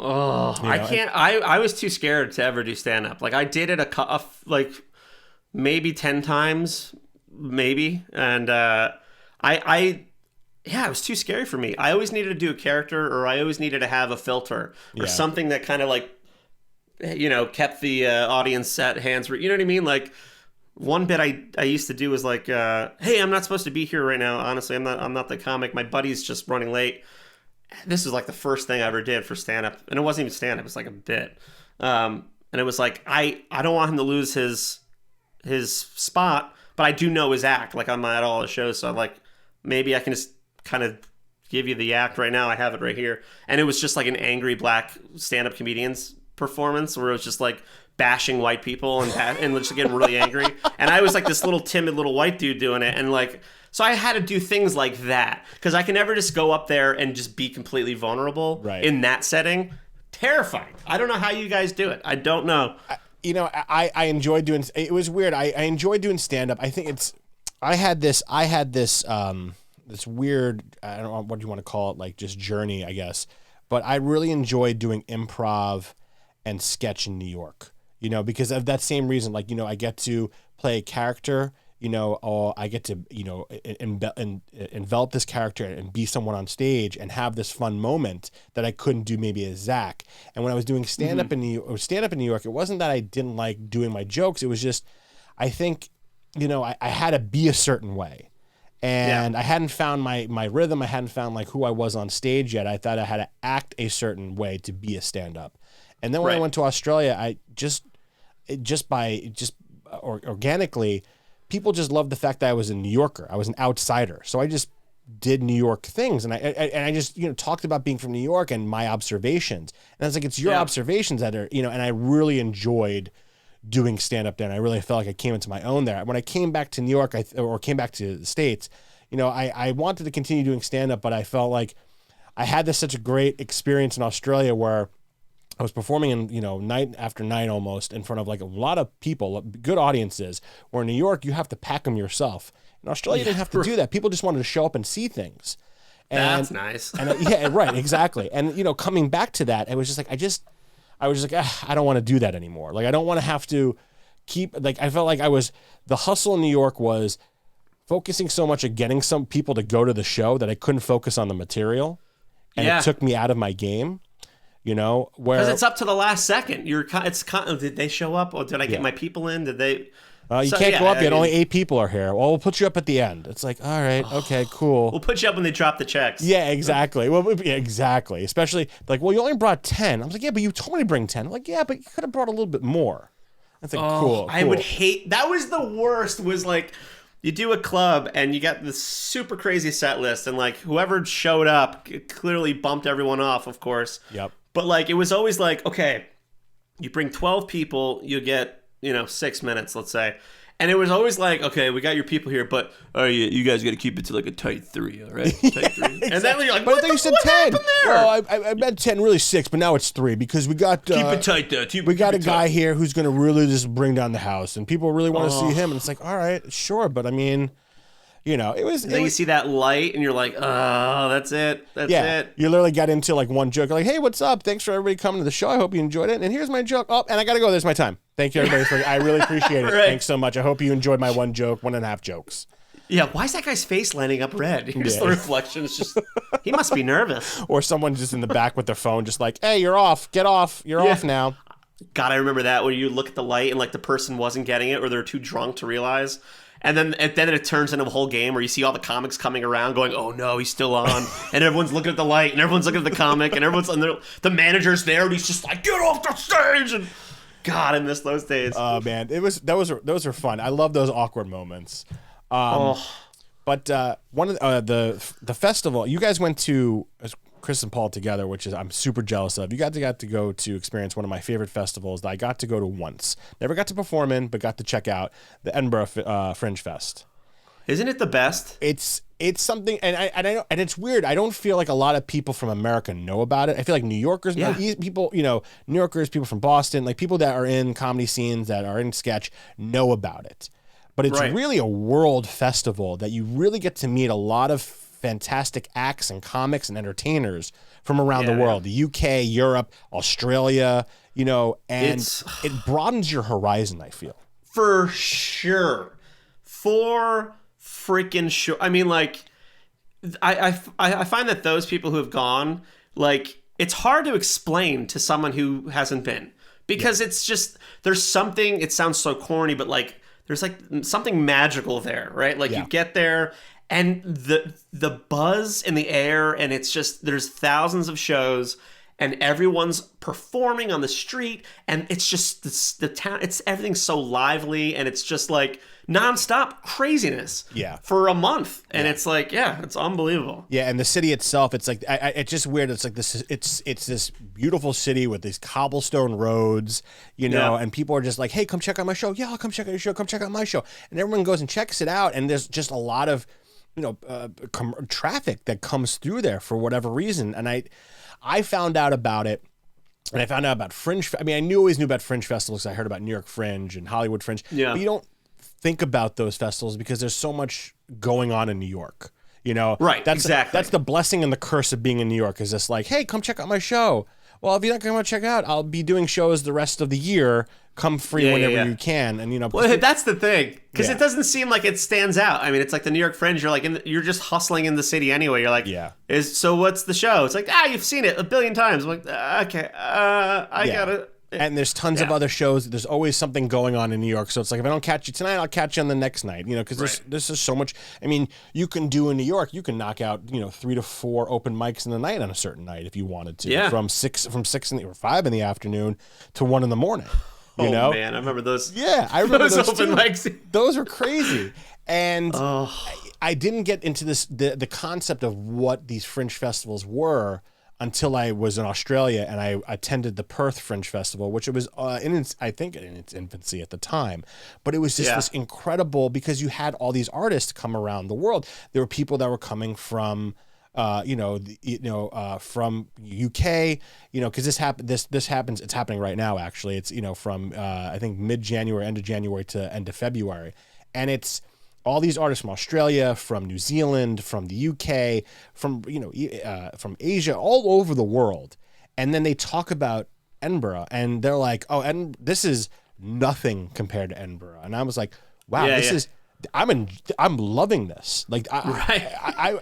Oh, I can't. I was too scared to ever do stand up. Like I did it like maybe 10 times, maybe, and it was too scary for me. I always needed to do a character, or I always needed to have a filter or something that kind of like, kept the audience at hands. You know what I mean? Like one bit I used to do was like, hey, I'm not supposed to be here right now. Honestly, I'm not the comic. My buddy's just running late. This is like the first thing I ever did for stand-up. And it wasn't even stand-up. It was like a bit. And it was like, I don't want him to lose his spot, but I do know his act. Like I'm at all the shows. So I'm like, maybe I can just kind of give you the act right now. I have it right here. And it was just like an angry black stand-up comedian's performance where it was just like bashing white people and just getting really angry. And I was like this little timid little white dude doing it. And like, so I had to do things like that because I can never just go up there and just be completely vulnerable in that setting. Terrifying. I don't know how you guys do it. I don't know. I enjoyed doing, it was weird. I enjoyed doing stand up. I think I had this this weird, I don't know what you want to call it, like just journey, I guess. But I really enjoyed doing improv and sketch in New York, because of that same reason. Like, I get to play a character I get to, envelop this character and be someone on stage and have this fun moment that I couldn't do maybe as Zach. And when I was doing stand-up in New York, it wasn't that I didn't like doing my jokes. It was just, I think, I had to be a certain way. And I hadn't found my rhythm. I hadn't found like who I was on stage yet. I thought I had to act a certain way to be a stand-up. And then when I went to Australia, I organically, people just loved the fact that I was a New Yorker. I was an outsider. So I just did New York things. And I just, talked about being from New York and my observations. And I was like, it's your observations that are, and I really enjoyed doing stand-up there. And I really felt like I came into my own there. When I came back to New York, or came back to the States, I wanted to continue doing stand-up, but I felt like I had such a great experience in Australia where I was performing in, night after night almost in front of like a lot of people, good audiences, where in New York, you have to pack them yourself. In Australia, you didn't have to do that. People just wanted to show up and see things. And, that's nice. And right, exactly. And, coming back to that, it was just like, I was just like, I don't want to do that anymore. Like, I don't want to have to keep, like, I felt like the hustle in New York was focusing so much on getting some people to go to the show that I couldn't focus on the material. And it took me out of my game. Where because it's up to the last second. Did they show up, or did I get my people in? Did they? You can't go up yet. Only 8 people are here. Well, we'll put you up at the end. It's like, all right, okay, cool. We'll put you up when they drop the checks. Yeah, exactly. Well, exactly. Especially like, well, you only brought 10. I was like, yeah, but you told me to bring 10. I'm like, yeah, but you could have brought a little bit more. That's like, cool. I would hate. That was the worst. Was like, you do a club and you got this super crazy set list, and like whoever showed up clearly bumped everyone off, of course. Yep. But like, it was always like, okay, you bring 12 people, you get, 6 minutes, let's say. And it was always like, okay, we got your people here, but you guys got to keep it to like a tight 3, all right? Tight 3. Exactly. And then you're like, but I think you said 10. There? Well, I meant 10, really 6, but now it's 3 because we got keep it tight though. We got a guy here who's going to really just bring down the house, and people really want to see him. And it's like, all right, sure, but I mean, it was. Then you see that light, and you're like, oh, that's it. That's it. You literally got into like one joke, like, hey, what's up? Thanks for everybody coming to the show. I hope you enjoyed it. And here's my joke. Oh, and I got to go. There's my time. Thank you, everybody. I really appreciate it. Right. Thanks so much. I hope you enjoyed my 1.5 jokes. Yeah, why is that guy's face lining up red? Here's the reflection. It's just, he must be nervous. Or someone just in the back with their phone, just like, hey, you're off. Get off. You're off now. God, I remember that, when you look at the light and like the person wasn't getting it, or they're too drunk to realize. And then it turns into a whole game where you see all the comics coming around going, oh no, he's still on. And everyone's looking at the light, and everyone's looking at the comic, and the manager's there, and he's just like, get off the stage. And God, I miss those days. Oh man, those were fun. I love those awkward moments. But one of the festival you guys went to, Chris and Paul together, which is I'm super jealous of. You got to go to experience one of my favorite festivals that I got to go to once. Never got to perform in, but got to check out the Edinburgh Fringe Fest. Isn't it the best? It's something, and it's weird. I don't feel like a lot of people from America know about it. I feel like New Yorkers, people, New Yorkers, people from Boston, like people that are in comedy scenes, that are in sketch, know about it. But it's really a world festival that you really get to meet a lot of fantastic acts and comics and entertainers from around the world, the UK, Europe, Australia, and it broadens your horizon, I feel. For sure. For freaking sure. I mean, like, I find that those people who have gone, like, it's hard to explain to someone who hasn't been, because it's just, there's something, it sounds so corny, but like, there's like something magical there, right? Like you get there, and the buzz in the air, and it's just, there's thousands of shows, and everyone's performing on the street, and it's just the town. It's everything's so lively, and it's just like nonstop craziness. For a month, and it's like, it's unbelievable. Yeah, and the city itself, it's like it's just weird. It's like this. It's this beautiful city with these cobblestone roads, and people are just like, hey, come check out my show. Yeah, I'll come check out your show. Come check out my show, and everyone goes and checks it out, and there's just a lot of traffic that comes through there for whatever reason. And I found out about it, and I found out about Fringe. I mean, I always knew about Fringe festivals. I heard about New York Fringe and Hollywood Fringe. But you don't think about those festivals because there's so much going on in New York. Right, exactly. That's the blessing and the curse of being in New York, is just like, hey, come check out my show. well, if you're not going to check it out, I'll be doing shows the rest of the year. Come free whenever you can, and Well, that's the thing, because Yeah. it doesn't seem like it stands out. I mean, it's like the New York Fringe. You're like, you're just hustling in the city anyway. You're like, so what's the show? It's like, you've seen it a billion times. I'm like, okay, I gotta. And there's tons of other shows. There's always something going on in New York. So it's like, if I don't catch you tonight, I'll catch you on the next night. Because this is so much. I mean, you can do in New York, you can knock out 3 to 4 open mics in the night on a certain night if you wanted to. Yeah. From 6 or 5 in the afternoon to 1 in the morning. Oh man, I remember those. Yeah, I remember those open too. mics. Those were crazy. And I didn't get into the concept of what these Fringe festivals were until I was in Australia and I attended the Perth Fringe Festival, which it was in its infancy at the time. But it was just this incredible, because you had all these artists come around the world. There were people that were coming from from UK, because this happens. It's happening right now. Actually, it's from I think mid-January, end of January to end of February, and it's all these artists from Australia, from New Zealand, from the UK, from from Asia, all over the world, and then they talk about Edinburgh, and they're like, "Oh, this is nothing compared to Edinburgh," and I was like, "Wow, this is." I'm loving this. Like I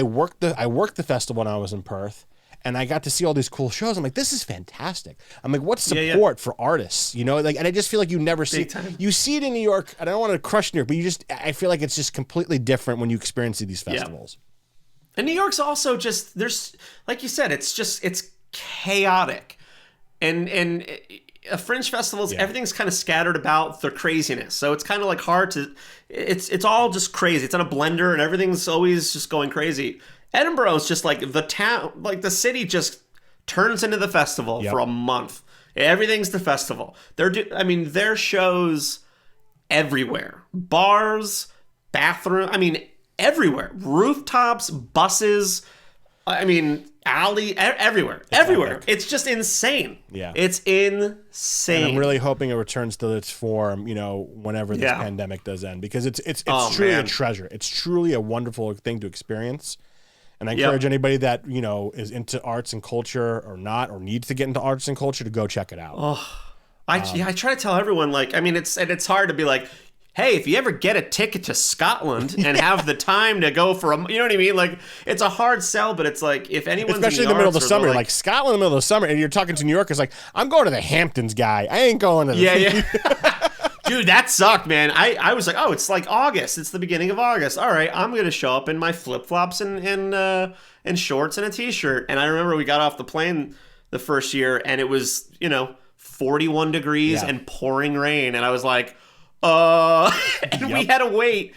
worked the festival when I was in Perth, and I got to see all these cool shows. I'm like, this is fantastic. I'm like, what's support for artists? And I just feel like you never see you see it in New York. And I don't want to crush New York, but I feel like it's just completely different when you experience these festivals. Yeah. And New York's also just, there's, like you said, it's chaotic, and a Fringe festival, everything's kind of scattered about their craziness. So it's kind of like hard to, it's all just crazy. It's on a blender and everything's always just going crazy. Edinburgh is just like the town, like the city just turns into the festival for a month. Everything's the festival. Their shows everywhere. Bars, bathroom, everywhere. Rooftops, buses, alley, everywhere. It's just insane. Yeah. It's insane. And I'm really hoping it returns to its form, whenever this pandemic does end, because it's truly a treasure. It's truly a wonderful thing to experience. And I encourage anybody that, is into arts and culture or not, or needs to get into arts and culture, to go check it out. I try to tell everyone, it's hard to be like, hey, if you ever get a ticket to Scotland and have the time to go for you know what I mean? Like, it's a hard sell, but it's like, if anyone's especially in the middle of the summer, like Scotland in the middle of the summer, and you're talking to New Yorkers, like, I'm going to the Hamptons, guy. I ain't going to the Dude, that sucked, man. I was like, oh, it's like August. It's the beginning of August. All right, I'm going to show up in my flip-flops and shorts and a T-shirt. And I remember we got off the plane the first year, and it was, 41 degrees and pouring rain. And I was like, and we had to wait.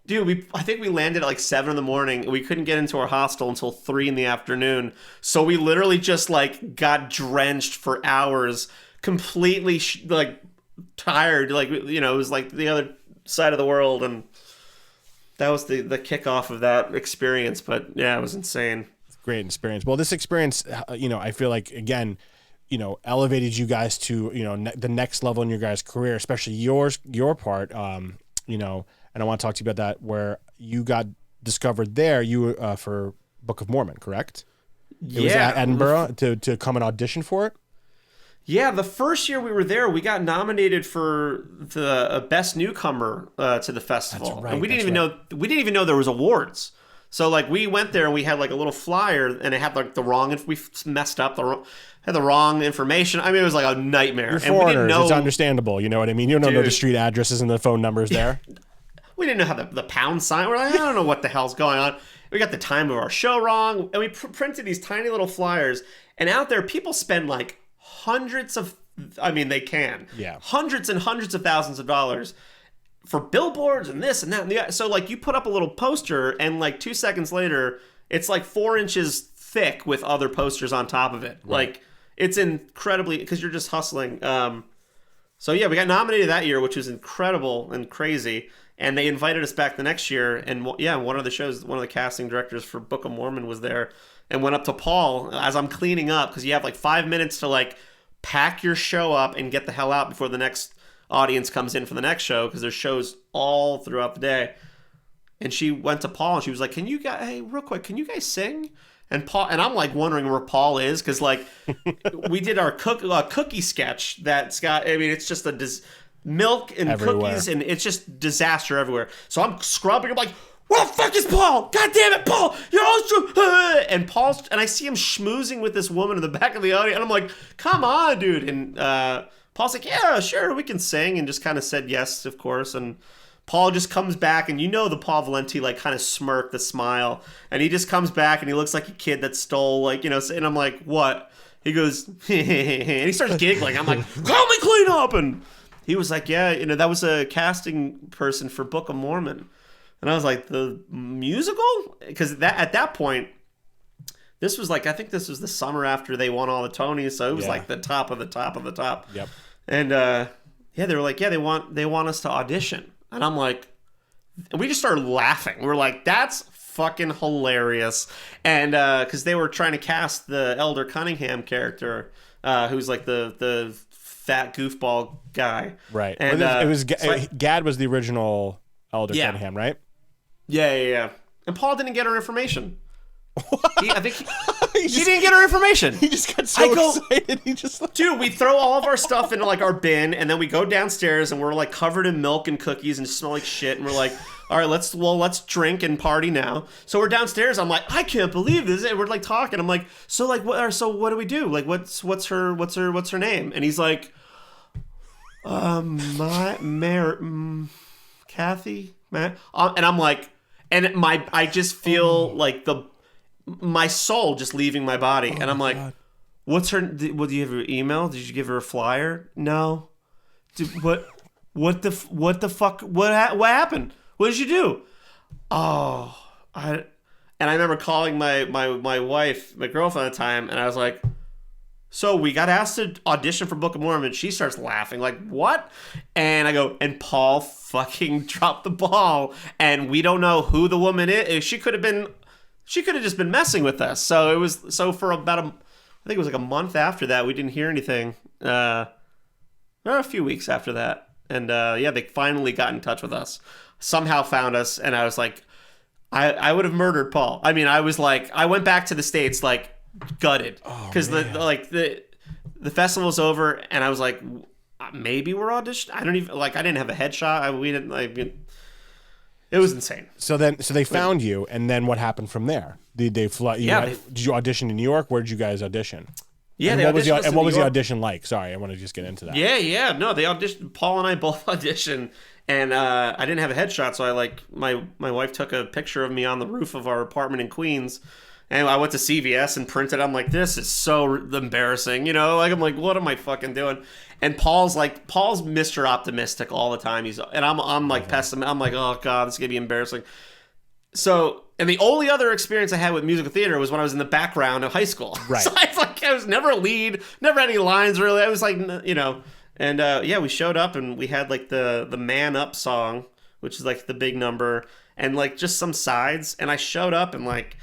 Dude, I think we landed at like 7 in the morning. We couldn't get into our hostel until 3 in the afternoon. So we literally just got drenched for hours, completely tired. It was like the other side of the world. And that was the kickoff of that experience. But yeah, it was insane. Great experience. Well, this experience, I feel like, again, elevated you guys to, the next level in your guys' career, especially your part, and I want to talk to you about that, where you got discovered there, for Book of Mormon, correct? It was at Edinburgh to come and audition for it? Yeah, the first year we were there, we got nominated for the best newcomer to the festival. That's right, and we didn't even know there was awards. So we went there and we had a little flyer, and it had the wrong, we messed up had the wrong information. It was like a nightmare. You're foreigners, and we didn't know, it's understandable, you know what I mean? You don't know the street addresses and the phone numbers there. We didn't know how the pound sign, we're like, I don't know what the hell's going on. We got the time of our show wrong, and we printed these tiny little flyers, and out there people spend hundreds of, hundreds and hundreds of thousands of dollars for billboards and this and that and the other. So you put up a little poster, and 2 seconds later it's 4 inches thick with other posters on top of it. Right. It's incredibly, because you're just hustling. So yeah, we got nominated that year, which was incredible and crazy. And they invited us back the next year. And one of the casting directors for Book of Mormon was there, and went up to Paul as I'm cleaning up, because you have 5 minutes to pack your show up and get the hell out before the next audience comes in for the next show, because there's shows all throughout the day. And she went to Paul and she was like, hey, real quick, can you guys sing? And Paul, and I'm like wondering where Paul is, because like we did our cookie sketch that's got, I mean, it's just milk and Everywhere. cookies, and it's just disaster everywhere. So I'm scrubbing, I'm like, where the fuck is Paul? God damn it, Paul! You're always true. And I see him schmoozing with this woman in the back of the audience, and I'm like, come on, dude. And Paul's like, yeah, sure, we can sing, and just kind of said yes, of course. And Paul just comes back, and the Paul Valenti, like, kind of smirk, the smile. And he just comes back, and he looks like a kid that stole, like, and I'm like, what? He goes, and he starts giggling. I'm like, call me clean up! And he was like, yeah, that was a casting person for Book of Mormon. And I was like, the musical? Because at that point, this was like, I think this was the summer after they won all the Tonys, so it was like the top of the top of the top. Yep. And they were like, yeah, they want us to audition. And I'm like, and we just started laughing. We're like, that's fucking hilarious. And because they were trying to cast the Elder Cunningham character, who's like the fat goofball guy. Right. And it was Gad was the original Elder Cunningham, right? Yeah. And Paul didn't get our information. I think he didn't get our information. He just got so excited. He just like, dude, we throw all of our stuff into like our bin, and then we go downstairs, and we're like covered in milk and cookies and smell like shit. And we're like, all right, let's drink and party now. So we're downstairs. I'm like, I can't believe this. And we're like talking. I'm like, so what do we do? Like, what's her name? And he's like, Kathy, man. And I'm like, and I just feel like my soul just leaving my body. And I'm like, God. What's her, do you have her email? Did you give her a flyer? No. What the fuck, what happened? What did you do? And I remember calling my wife, my girlfriend at the time, and I was like, so we got asked to audition for Book of Mormon. She starts laughing, like, what? And I go, and Paul fucking dropped the ball, and we don't know who the woman is. She could have just been messing with us. So for about I think it was like a month after that, we didn't hear anything. A few weeks after that. And they finally got in touch with us. Somehow found us, and I was like, I would have murdered Paul. I mean, I was like, I went back to the States, like, gutted, because the festival's over, and I was like, maybe we're auditioning. I didn't have a headshot. It was insane. So they found you, and then what happened from there? Did they fly? Did you audition in New York? Where did you guys audition? Yeah, and what was the audition like? Sorry, I want to just get into that. Yeah. No, they auditioned. Paul and I both auditioned, and I didn't have a headshot, so my wife took a picture of me on the roof of our apartment in Queens. And I went to CVS and printed. I'm like, this is so embarrassing, I'm like, what am I fucking doing? And Paul's Mr. Optimistic all the time. I'm like pessimistic. I'm like, oh god, this is gonna be embarrassing. So, and the only other experience I had with musical theater was when I was in the background of high school. Right. So I was never a lead, never had any lines really. I was like, and we showed up and we had like the Man Up song, which is like the big number, and like just some sides. And I showed up and like.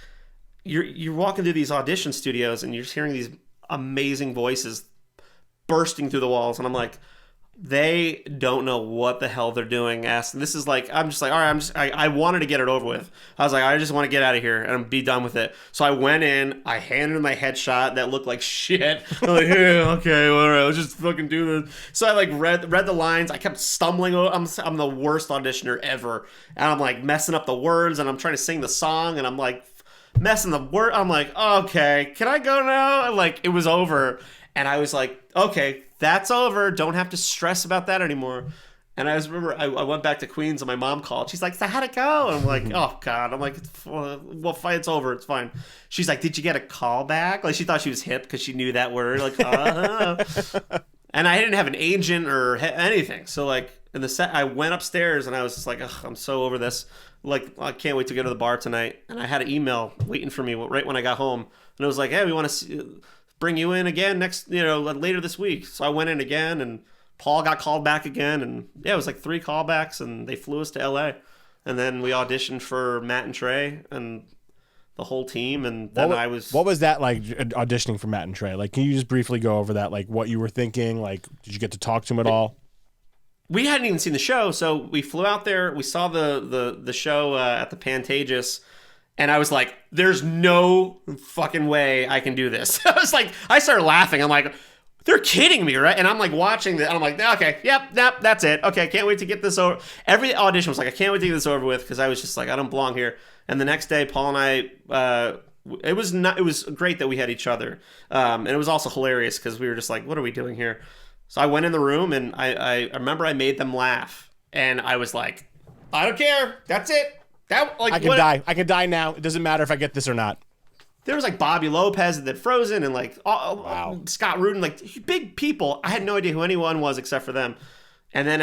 You're walking through these audition studios and you're just hearing these amazing voices bursting through the walls, and I'm like, they don't know what the hell they're doing. This is like, I'm just like, all right, I wanted to get it over with. I was like, I just want to get out of here and be done with it. So I went in, I handed him my headshot that looked like shit. I'm like, yeah, okay, all right, let's just fucking do this. So I like read the lines. I kept stumbling. I'm the worst auditioner ever, and I'm like messing up the words, and I'm trying to sing the song, and I'm like messing the word. I'm like, okay, can I go now? And like, it was over, and I was like, okay, that's over. Don't have to stress about that anymore. And I just remember I went back to Queens, and my mom called. She's like, so how'd it go? And I'm like, oh god. I'm like, well, fine, it's over. It's fine. She's like, did you get a call back? Like, she thought she was hip because she knew that word. Like, and I didn't have an agent or anything. So like in the set, I went upstairs and I was just like, ugh, I'm so over this. Like, I can't wait to go to the bar tonight. And I had an email waiting for me right when I got home. And it was like, hey, we want to bring you in again later this week. So I went in again, and Paul got called back again. And yeah, it was like 3 callbacks, and they flew us to LA. And then we auditioned for Matt and Trey and the whole team. And then what was that like, auditioning for Matt and Trey? Like, can you just briefly go over that? Like, what you were thinking? Like, did you get to talk to him at all? We hadn't even seen the show, so we flew out there. We saw the show at the Pantages, And I was like, there's no fucking way I can do this. I was like, I started laughing. I'm like, they're kidding me, right? And I'm like watching that. And I'm like, okay, yep, that's it. Okay, can't wait to get this over. Every audition was like, I can't wait to get this over with, because I was just like, I don't belong here. And the next day, Paul and I, it was great that we had each other. And it was also hilarious because we were just like, what are we doing here? So I went in the room, and I remember I made them laugh. And I was like, I don't care. That's it. I can die. I can die now. It doesn't matter if I get this or not. There was like Bobby Lopez that Frozen, and like Scott Rudin, like big people. I had no idea who anyone was except for them. And then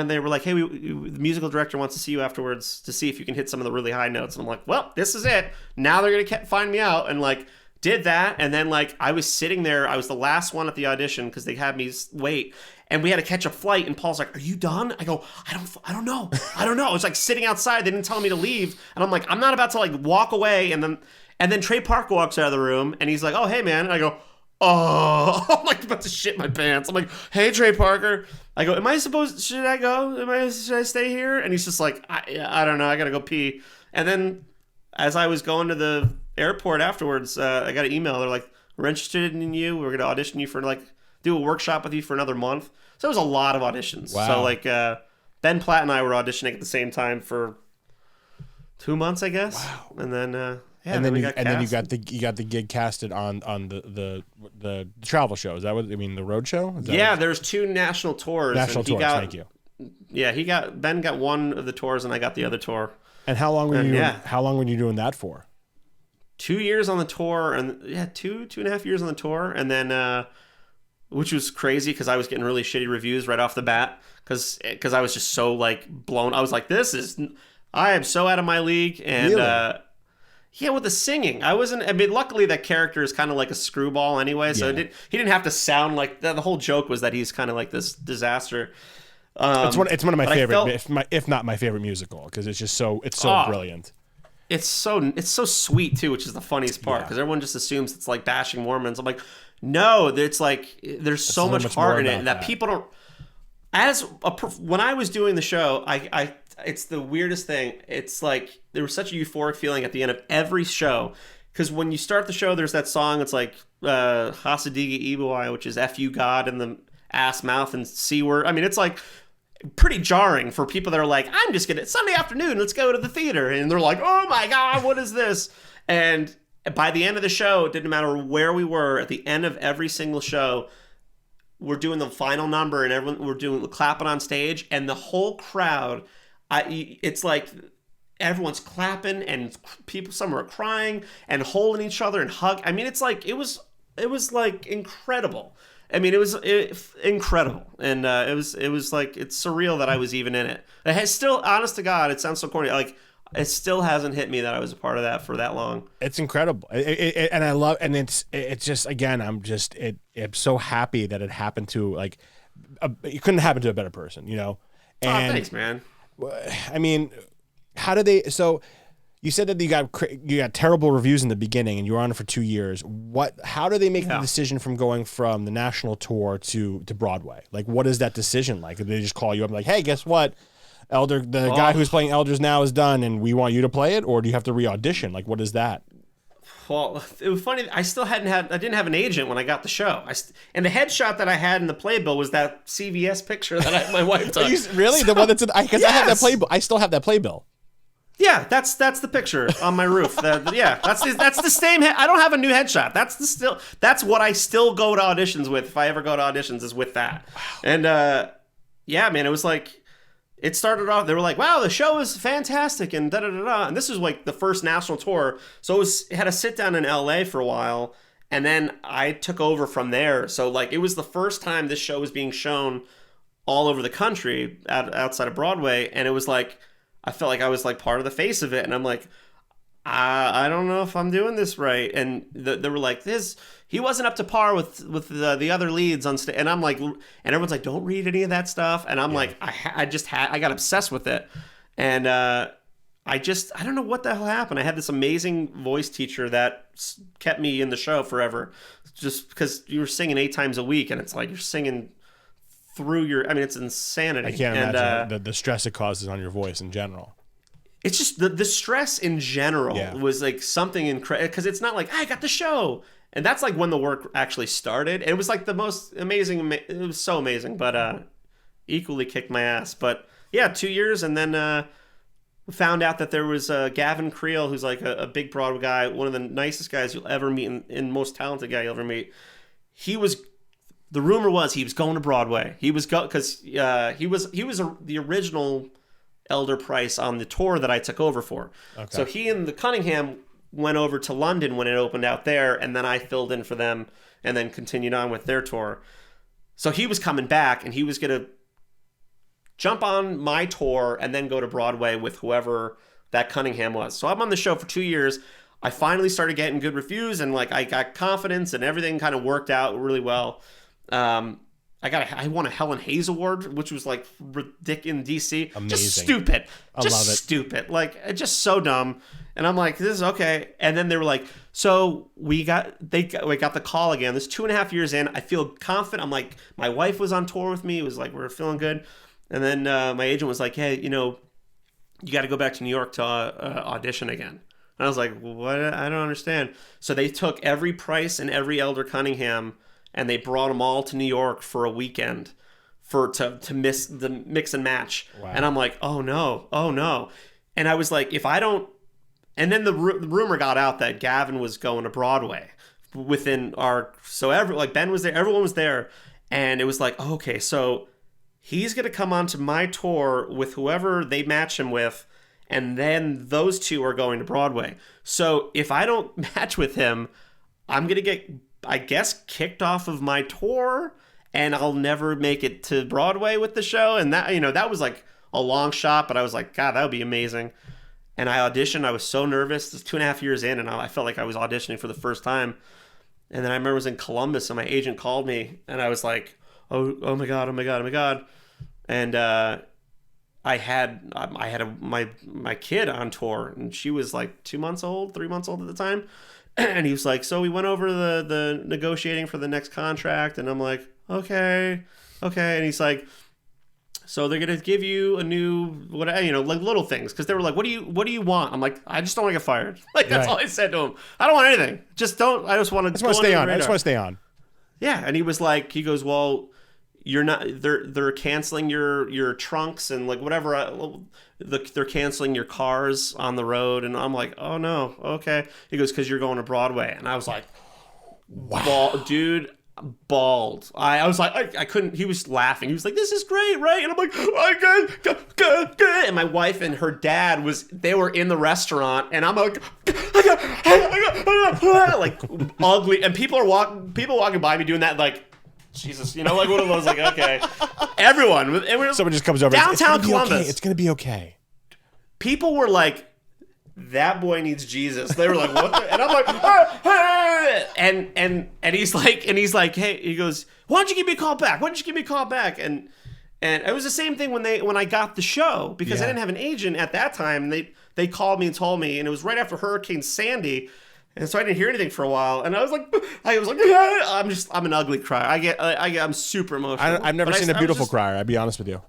they were like, hey, the musical director wants to see you afterwards to see if you can hit some of the really high notes. And I'm like, well, this is it. Now they're going to find me out. And like did that. And then like I was sitting there. I was the last one at the audition because they had me wait. And we had to catch a flight, and Paul's like, are you done? I go, I don't know. I was like sitting outside. They didn't tell me to leave. And I'm like, I'm not about to like walk away. And then Trey Parker walks out of the room, and he's like, oh, hey, man. And I go, oh, I'm like about to shit my pants. I'm like, hey, Trey Parker. I go, should I go? Should I stay here? And he's just like, I don't know. I got to go pee. And then as I was going to the airport afterwards, I got an email. They're like, we're interested in you. We're going to audition you for like, do a workshop with you for another month. So it was a lot of auditions. Wow. So like Ben Platt and I were auditioning at the same time for 2 months, I guess. Wow. And then then you got the gig casted on the travel show. Is that what I mean? The road show? There's 2 national tours. Thank you. Yeah, Ben got one of the tours, and I got the other tour. And how long were you doing that for? 2 years on the tour, and 2.5 years on the tour, and then which was crazy because I was getting really shitty reviews right off the bat because I was just so like blown. I was like, I am so out of my league. And really? With the singing, luckily that character is kind of like a screwball anyway, so he didn't have to sound like the whole joke was that he's kind of like this disaster. It's one of my favorite, if not my favorite musical, because it's just so brilliant. It's so sweet too, which is the funniest part because everyone just assumes it's like bashing Mormons. I'm like, no, it's like there's so much heart in it, and that people don't. When I was doing the show, it's the weirdest thing. It's like there was such a euphoric feeling at the end of every show, because when you start the show, there's that song. It's like Hasadiga Ibuai, which is F you God in the ass mouth and C word. I mean, it's like pretty jarring for people that are like, I'm just gonna Sunday afternoon, let's go to the theater, and they're like, oh my God, what is this? And by the end of the show, it didn't matter where we were. At the end of every single show, we're doing the final number, and we're doing clapping on stage, and the whole crowd, it's like everyone's clapping, and some are crying and holding each other and hug. I mean, it's like it was like incredible. I mean, it was incredible, and it was like it's surreal that I was even in it. It has still, honest to God, it sounds so corny, like. It still hasn't hit me that I was a part of that for that long. It's incredible, and I love, and it's just again, I'm so happy that it happened to like, it couldn't happen to a better person, you know. And thanks, man. I mean, how did they? So you said that you got terrible reviews in the beginning, and you were on it for 2 years. How do they make the decision from going from the national tour to Broadway? Like, what is that decision like? Did they just call you up and like, hey, guess what? Guy who's playing Elders now is done, and we want you to play it, or do you have to re-audition? Like, what is that? Well, it was funny. I didn't have an agent when I got the show. And the headshot that I had in the playbill was that CVS picture that my wife took. Really? The one that's in? Because I have that playbill. I still have that playbill. Yeah, that's the picture on my roof. That's the same. I don't have a new headshot. That's what I still go to auditions with. If I ever go to auditions, is with that. Wow. And man, it was like. It started off, they were like, wow, the show is fantastic, and da-da-da-da. And this was like the first national tour. So it had a sit down in LA for a while, and then I took over from there. So like it was the first time this show was being shown all over the country outside of Broadway. And it was like, I felt like I was like part of the face of it. And I'm like, I don't know if I'm doing this right. And they were like, he wasn't up to par with the other leads on stage. And I'm like, and everyone's like, don't read any of that stuff. And I'm like, I got obsessed with it. And I don't know what the hell happened. I had this amazing voice teacher that kept me in the show forever, just because you were singing 8 times a week, and it's like you're singing through it's insanity. I can't imagine the stress it causes on your voice in general. it's just the stress in general was like something incredible, because it's not like I got the show. And that's like when the work actually started. It was like the most amazing. It was so amazing, but equally kicked my ass. But yeah, 2 years, and then found out that there was Gavin Creel, who's like a big Broadway guy, one of the nicest guys you'll ever meet, and most talented guy you'll ever meet. The rumor was he was going to Broadway. He was because he was the original Elder Price on the tour that I took over for. Okay. So he and the Cunningham went over to London when it opened out there, and then I filled in for them and then continued on with their tour. So he was coming back, and he was going to jump on my tour and then go to Broadway with whoever that Cunningham was. So I'm on the show for 2 years. I finally started getting good reviews, and like I got confidence, and everything kind of worked out really well. I won a Helen Hayes Award, which was like ridiculous in DC. Amazing. Just stupid. I love it. Stupid. Like, just so dumb. And I'm like, this is okay. And then they were like, so we got the call again. This 2.5 years in, I feel confident. I'm like, my wife was on tour with me. It was like, we were feeling good. And then my agent was like, hey, you got to go back to New York to audition again. And I was like, what? I don't understand. So they took every Price and every Elder Cunningham, and they brought them all to New York for a weekend to miss the mix and match. Wow. And I'm like, oh no. And I was like, if I don't, and then the rumor got out that Gavin was going to Broadway within Ben was there, everyone was there. And it was like, oh, okay, so he's going to come onto my tour with whoever they match him with, and then those two are going to Broadway. So if I don't match with him, I'm going to get, I guess, kicked off of my tour, and I'll never make it to Broadway with the show. And that, that was like a long shot, but I was like, God, that would be amazing. And I auditioned. I was so nervous. It's 2.5 years in, and I felt like I was auditioning for the first time. And then I remember I was in Columbus, and my agent called me, and I was like, oh my God. And I had my kid on tour, and she was like 3 months old at the time. And he was like, so we went over the negotiating for the next contract, and I'm like, okay. And he's like, so they're gonna give you a new like little things, because they were like, what do you want? I'm like, I just don't want to get fired. Like, that's all I said to him. I don't want anything. Just don't. I just want to stay on. I just want to stay on. Yeah, and he was like, he goes, well, you're not. They're canceling your trunks and like whatever. They're canceling your cars on the road, and I'm like, oh no, okay. He goes, because you're going to Broadway, and I was like, wow, dude. Bald. I was like, I couldn't. He was laughing. He was like, this is great, right? And I'm like, oh, and my wife and her dad they were in the restaurant, and I'm like, like ugly, and people walking by me doing that, like, Jesus, like one of those, like, okay, everyone. Someone just comes over. Downtown Columbus. It's gonna be okay. People were like, that boy needs Jesus. They were like, what the? And I'm like, ah. And he's like, hey, he goes, why don't you give me a call back? And it was the same thing when I got the show, because I didn't have an agent at that time. They called me and told me, and it was right after Hurricane Sandy, and so I didn't hear anything for a while. And I was like, I'm an ugly crier. I'm super emotional. I've never seen a beautiful crier. I'll be honest with you.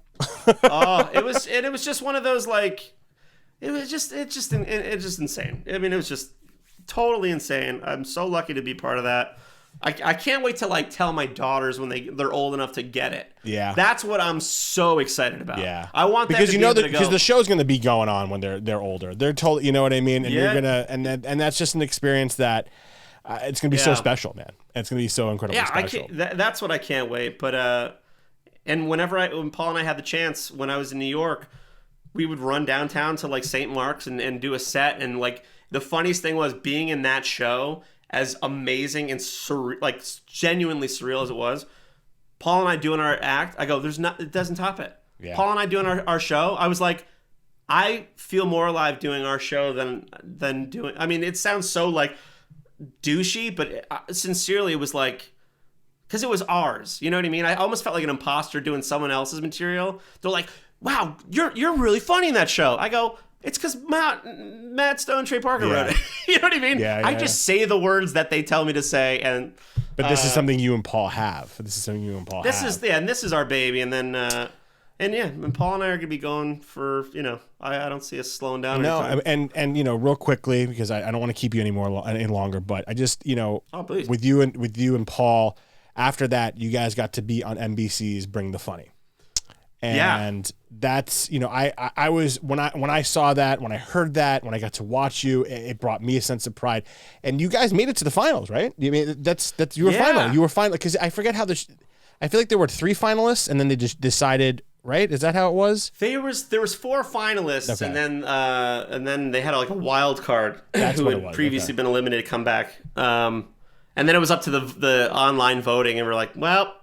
It was just one of those, like. It's just insane. I mean, it was just totally insane. I'm so lucky to be part of that. I can't wait to like tell my daughters when they're old enough to get it. Yeah, that's what I'm so excited about. Yeah, I want that because the show's going to be going on when they're older. They're told, you know what I mean, and you're gonna and that's just an experience that it's going to be so special, man. It's going to be so incredibly special. That's what I can't wait. But and when Paul and I had the chance when I was in New York, we would run downtown to like St. Mark's and do a set. And like the funniest thing was being in that show, as amazing and like genuinely surreal as it was, Paul and I doing our act, I go, it doesn't top it. Yeah. Paul and I doing our show, I was like, I feel more alive doing our show than doing, I mean, it sounds so like douchey, but sincerely it was like, because it was ours, you know what I mean? I almost felt like an imposter doing someone else's material. They're like, wow, you're really funny in that show. I go, it's because Matt Stone, Trey Parker wrote it. You know what I mean? I just say the words that they tell me to say, but this is something you and Paul have. And this is our baby. And then and Paul and I are gonna be going for, I don't see us slowing down. No, anytime. and real quickly, because I don't want to keep you any longer, but I just Please. with you and Paul, after that you guys got to be on NBC's Bring the Funny. And that's, I was, when I saw that, when I heard that, when I got to watch you, it brought me a sense of pride. And you guys made it to the finals, right? I mean, you were final. You were final, because I forget how I feel like there were 3 finalists, and then they just decided, right? Is that how it was? There was 4 finalists, Okay. and then they had like a wild card That's who what had it was. previously Okay. been eliminated come back. And then it was up to the online voting, and we're like, well.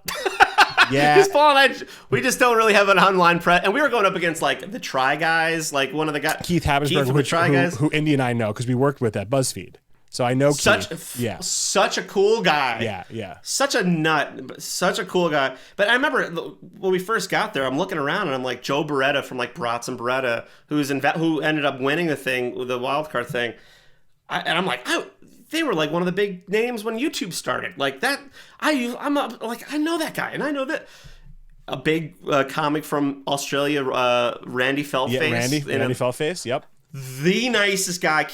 Yeah. Because Paul and I, we just don't really have an online press. And we were going up against like the Try Guys, like one of the guys. Keith Habsburg, from the Try Guys. who Indy and I know, because we worked with at BuzzFeed. So I know Keith. Yeah. Such a cool guy. Yeah. Such a nut. Such a cool guy. But I remember when we first got there, I'm looking around and I'm like, Joe Beretta from like Brats and Beretta, who ended up winning the thing, the wild card thing. And I'm like, they were like one of the big names when YouTube started. Like that, I know that guy, and I know that a big comic from Australia, Randy Feltface. Yeah, Randy Feltface. Yep. The nicest guy.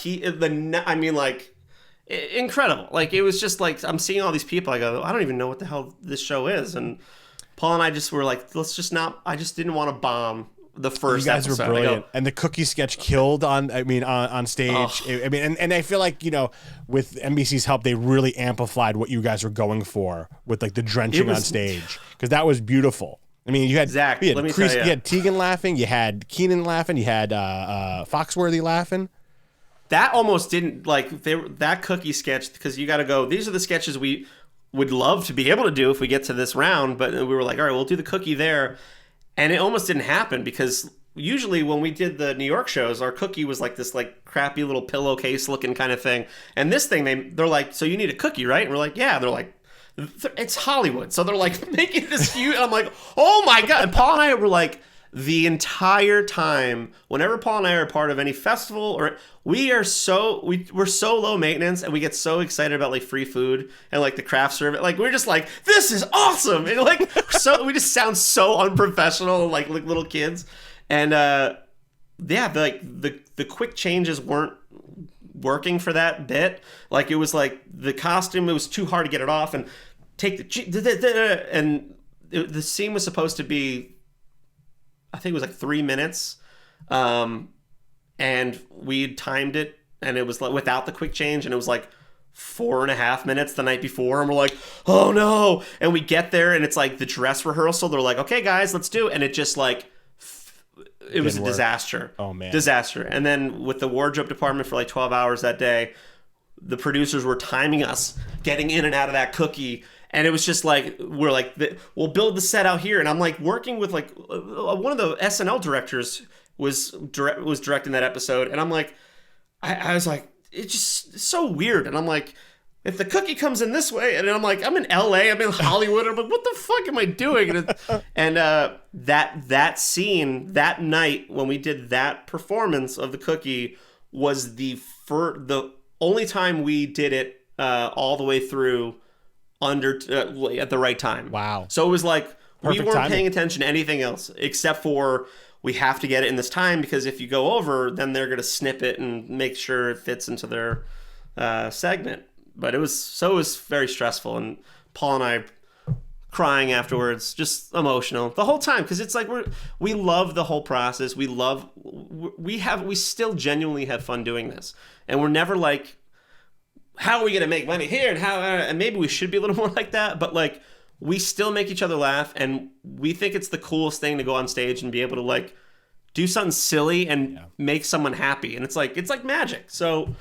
Incredible. Like it was just like I'm seeing all these people. I go, I don't even know what the hell this show is. And Paul and I just were like, let's just not. I just didn't want to bomb the first. You guys episode. were brilliant, and the cookie sketch killed on stage. Oh. And I feel like with NBC's help, they really amplified what you guys were going for with like the drenching on stage, because that was beautiful. I mean, you had Zach. you Let me tell you, you had Tegan laughing, you had Keenan laughing, you had Foxworthy laughing. That almost didn't that cookie sketch, because you got to go. These are the sketches we would love to be able to do if we get to this round, but we were like, all right, we'll do the cookie there. And it almost didn't happen, because usually when we did the New York shows, our cookie was like this like crappy little pillowcase looking kind of thing. And this thing, they're like, so you need a cookie, right? And we're like, yeah. They're like, it's Hollywood. So they're like making this huge. And I'm like, oh my God. And Paul and I were like, the entire time, whenever Paul and I are part of any festival, or we're so low maintenance, and we get so excited about like free food and like the craft service. Like we're just like, this is awesome, and like so we just sound so unprofessional, like little kids. And the quick changes weren't working for that bit. Like it was like the costume, it was too hard to get it off, and the scene was supposed to be, I think it was like 3 minutes, and we timed it, and it was like without the quick change, and it was like 4.5 minutes the night before, and we're like, oh no! And we get there, and it's like the dress rehearsal. They're like, okay, guys, let's do, and it just like it was a disaster. Oh man, disaster. And then with the wardrobe department for like 12 hours that day, the producers were timing us getting in and out of that cookie. And it was just like, we're like, we'll build the set out here. And I'm like working with like one of the SNL directors was directing that episode. And I'm like, I was like, it's just so weird. And I'm like, if the cookie comes in this way, and I'm like, I'm in LA, I'm in Hollywood. I'm like, what the fuck am I doing? And that scene, that night when we did that performance of the cookie was the only time we did it all the way through at the right time. Wow. So it was like Perfect we weren't timing. paying attention to anything else except for we have to get it in this time, because if you go over, then they're going to snip it and make sure it fits into their segment. But it was very stressful, and Paul and I crying afterwards, just emotional the whole time, because it's like we love the whole process. We still genuinely have fun doing this, and we're never like, how are we going to make money here? And maybe we should be a little more like that, but like we still make each other laugh, and we think it's the coolest thing to go on stage and be able to like do something silly and make someone happy. And it's like magic. So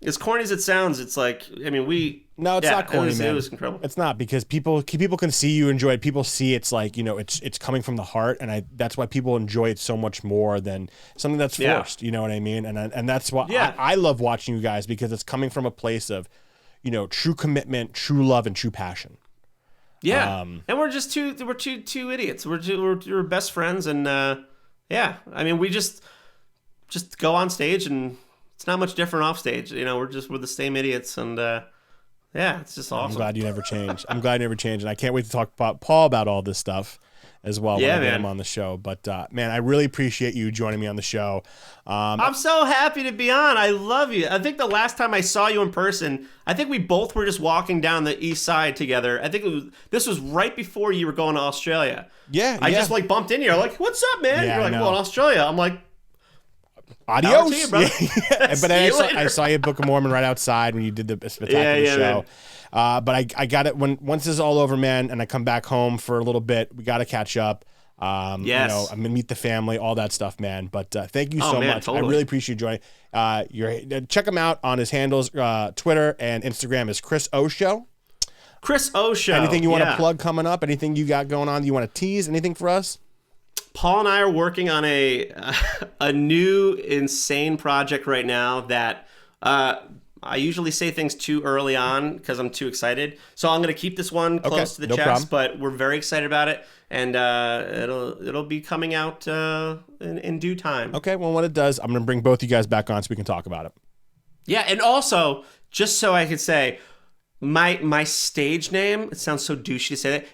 as corny as it sounds, it's like, I mean, No, it's not corny, man. It was incredible. It's not, because people can see you enjoy it. People see it's like, it's coming from the heart, and that's why people enjoy it so much more than something that's forced. You know what I mean? And that's why I love watching you guys, because it's coming from a place of, true commitment, true love, and true passion. Yeah, and we're two idiots. We're best friends, and I mean, we just go on stage, and it's not much different off stage. We're the same idiots, and it's just awesome. I'm glad you never changed. And I can't wait to talk about Paul about all this stuff. as well when I get him on the show. But man, I really appreciate you joining me on the show. I'm so happy to be on. I love you. I think the last time I saw you in person, I think we both were just walking down the east side together. I think this was right before you were going to Australia. Yeah, I just like bumped into you. I'm like, what's up, man? Yeah, You're like, well, in Australia. I'm like, adios. You, brother. But I saw you at Book of Mormon right outside when you did the spectacular show. But I got it once this is all over, man, and I come back home for a little bit. We got to catch up. Yes. You know, I'm gonna meet the family, all that stuff, man. But thank you so much. Totally. I really appreciate you joining. Check him out on his handles, Twitter and Instagram is Chris O Show. Chris O Show. Anything you want to plug coming up? Anything you got going on? You want to tease? Anything for us? Paul and I are working on a new insane project right now that I usually say things too early on because I'm too excited. So I'm going to keep this one close to the chest, but we're very excited about it, and it'll be coming out in due time. Okay, well, when it does, I'm going to bring both you guys back on so we can talk about it. Yeah, and also, just so I could say, my stage name, it sounds so douchey to say that,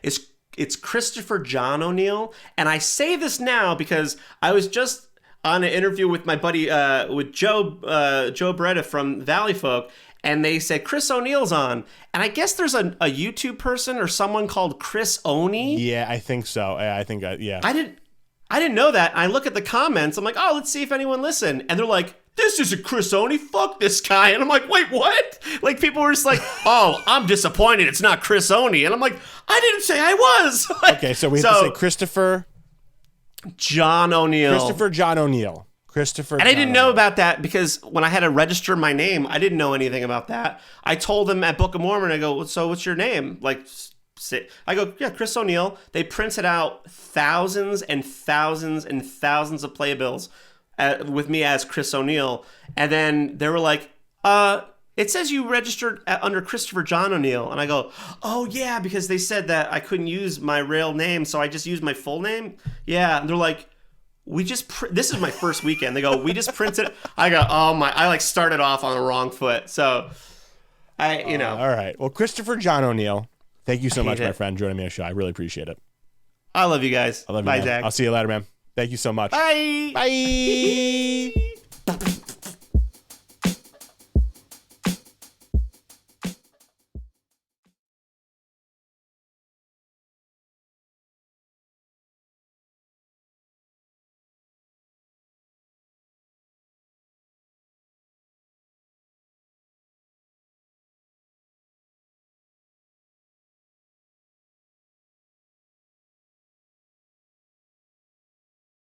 it's Christopher John O'Neill, and I say this now because I was just on an interview with my buddy, with Joe Beretta from Valley Folk, and they said Chris O'Neill's on, and I guess there's a YouTube person or someone called Chris Oni. Yeah, I think so. I think yeah. I didn't know that. I look at the comments. I'm like, oh, let's see if anyone listened, and they're like, this isn't Chris Oni. Fuck this guy. And I'm like, wait, what? Like, people were just like, oh, I'm disappointed. It's not Chris Oni. And I'm like, I didn't say I was. Okay, so we have to say Christopher John O'Neill. Christopher John O'Neill. Christopher. And I didn't know about that because when I had to register my name, I didn't know anything about that. I told them at Book of Mormon, I go, so what's your name? Like, I go, yeah, Chris O'Neill. They printed out thousands and thousands and thousands of playbills with me as Chris O'Neill. And then they were like, it says you registered under Christopher John O'Neill. And I go, oh, yeah, because they said that I couldn't use my real name, so I just used my full name. Yeah. And they're like, this is my first weekend. They go, we just printed. I go, oh, my. I like started off on the wrong foot. So, all right. Well, Christopher John O'Neill, thank you so much, my friend, joining me on the show. I really appreciate it. I love you guys. I love you, Bye, man. Zach. I'll see you later, man. Thank you so much. Bye. Bye.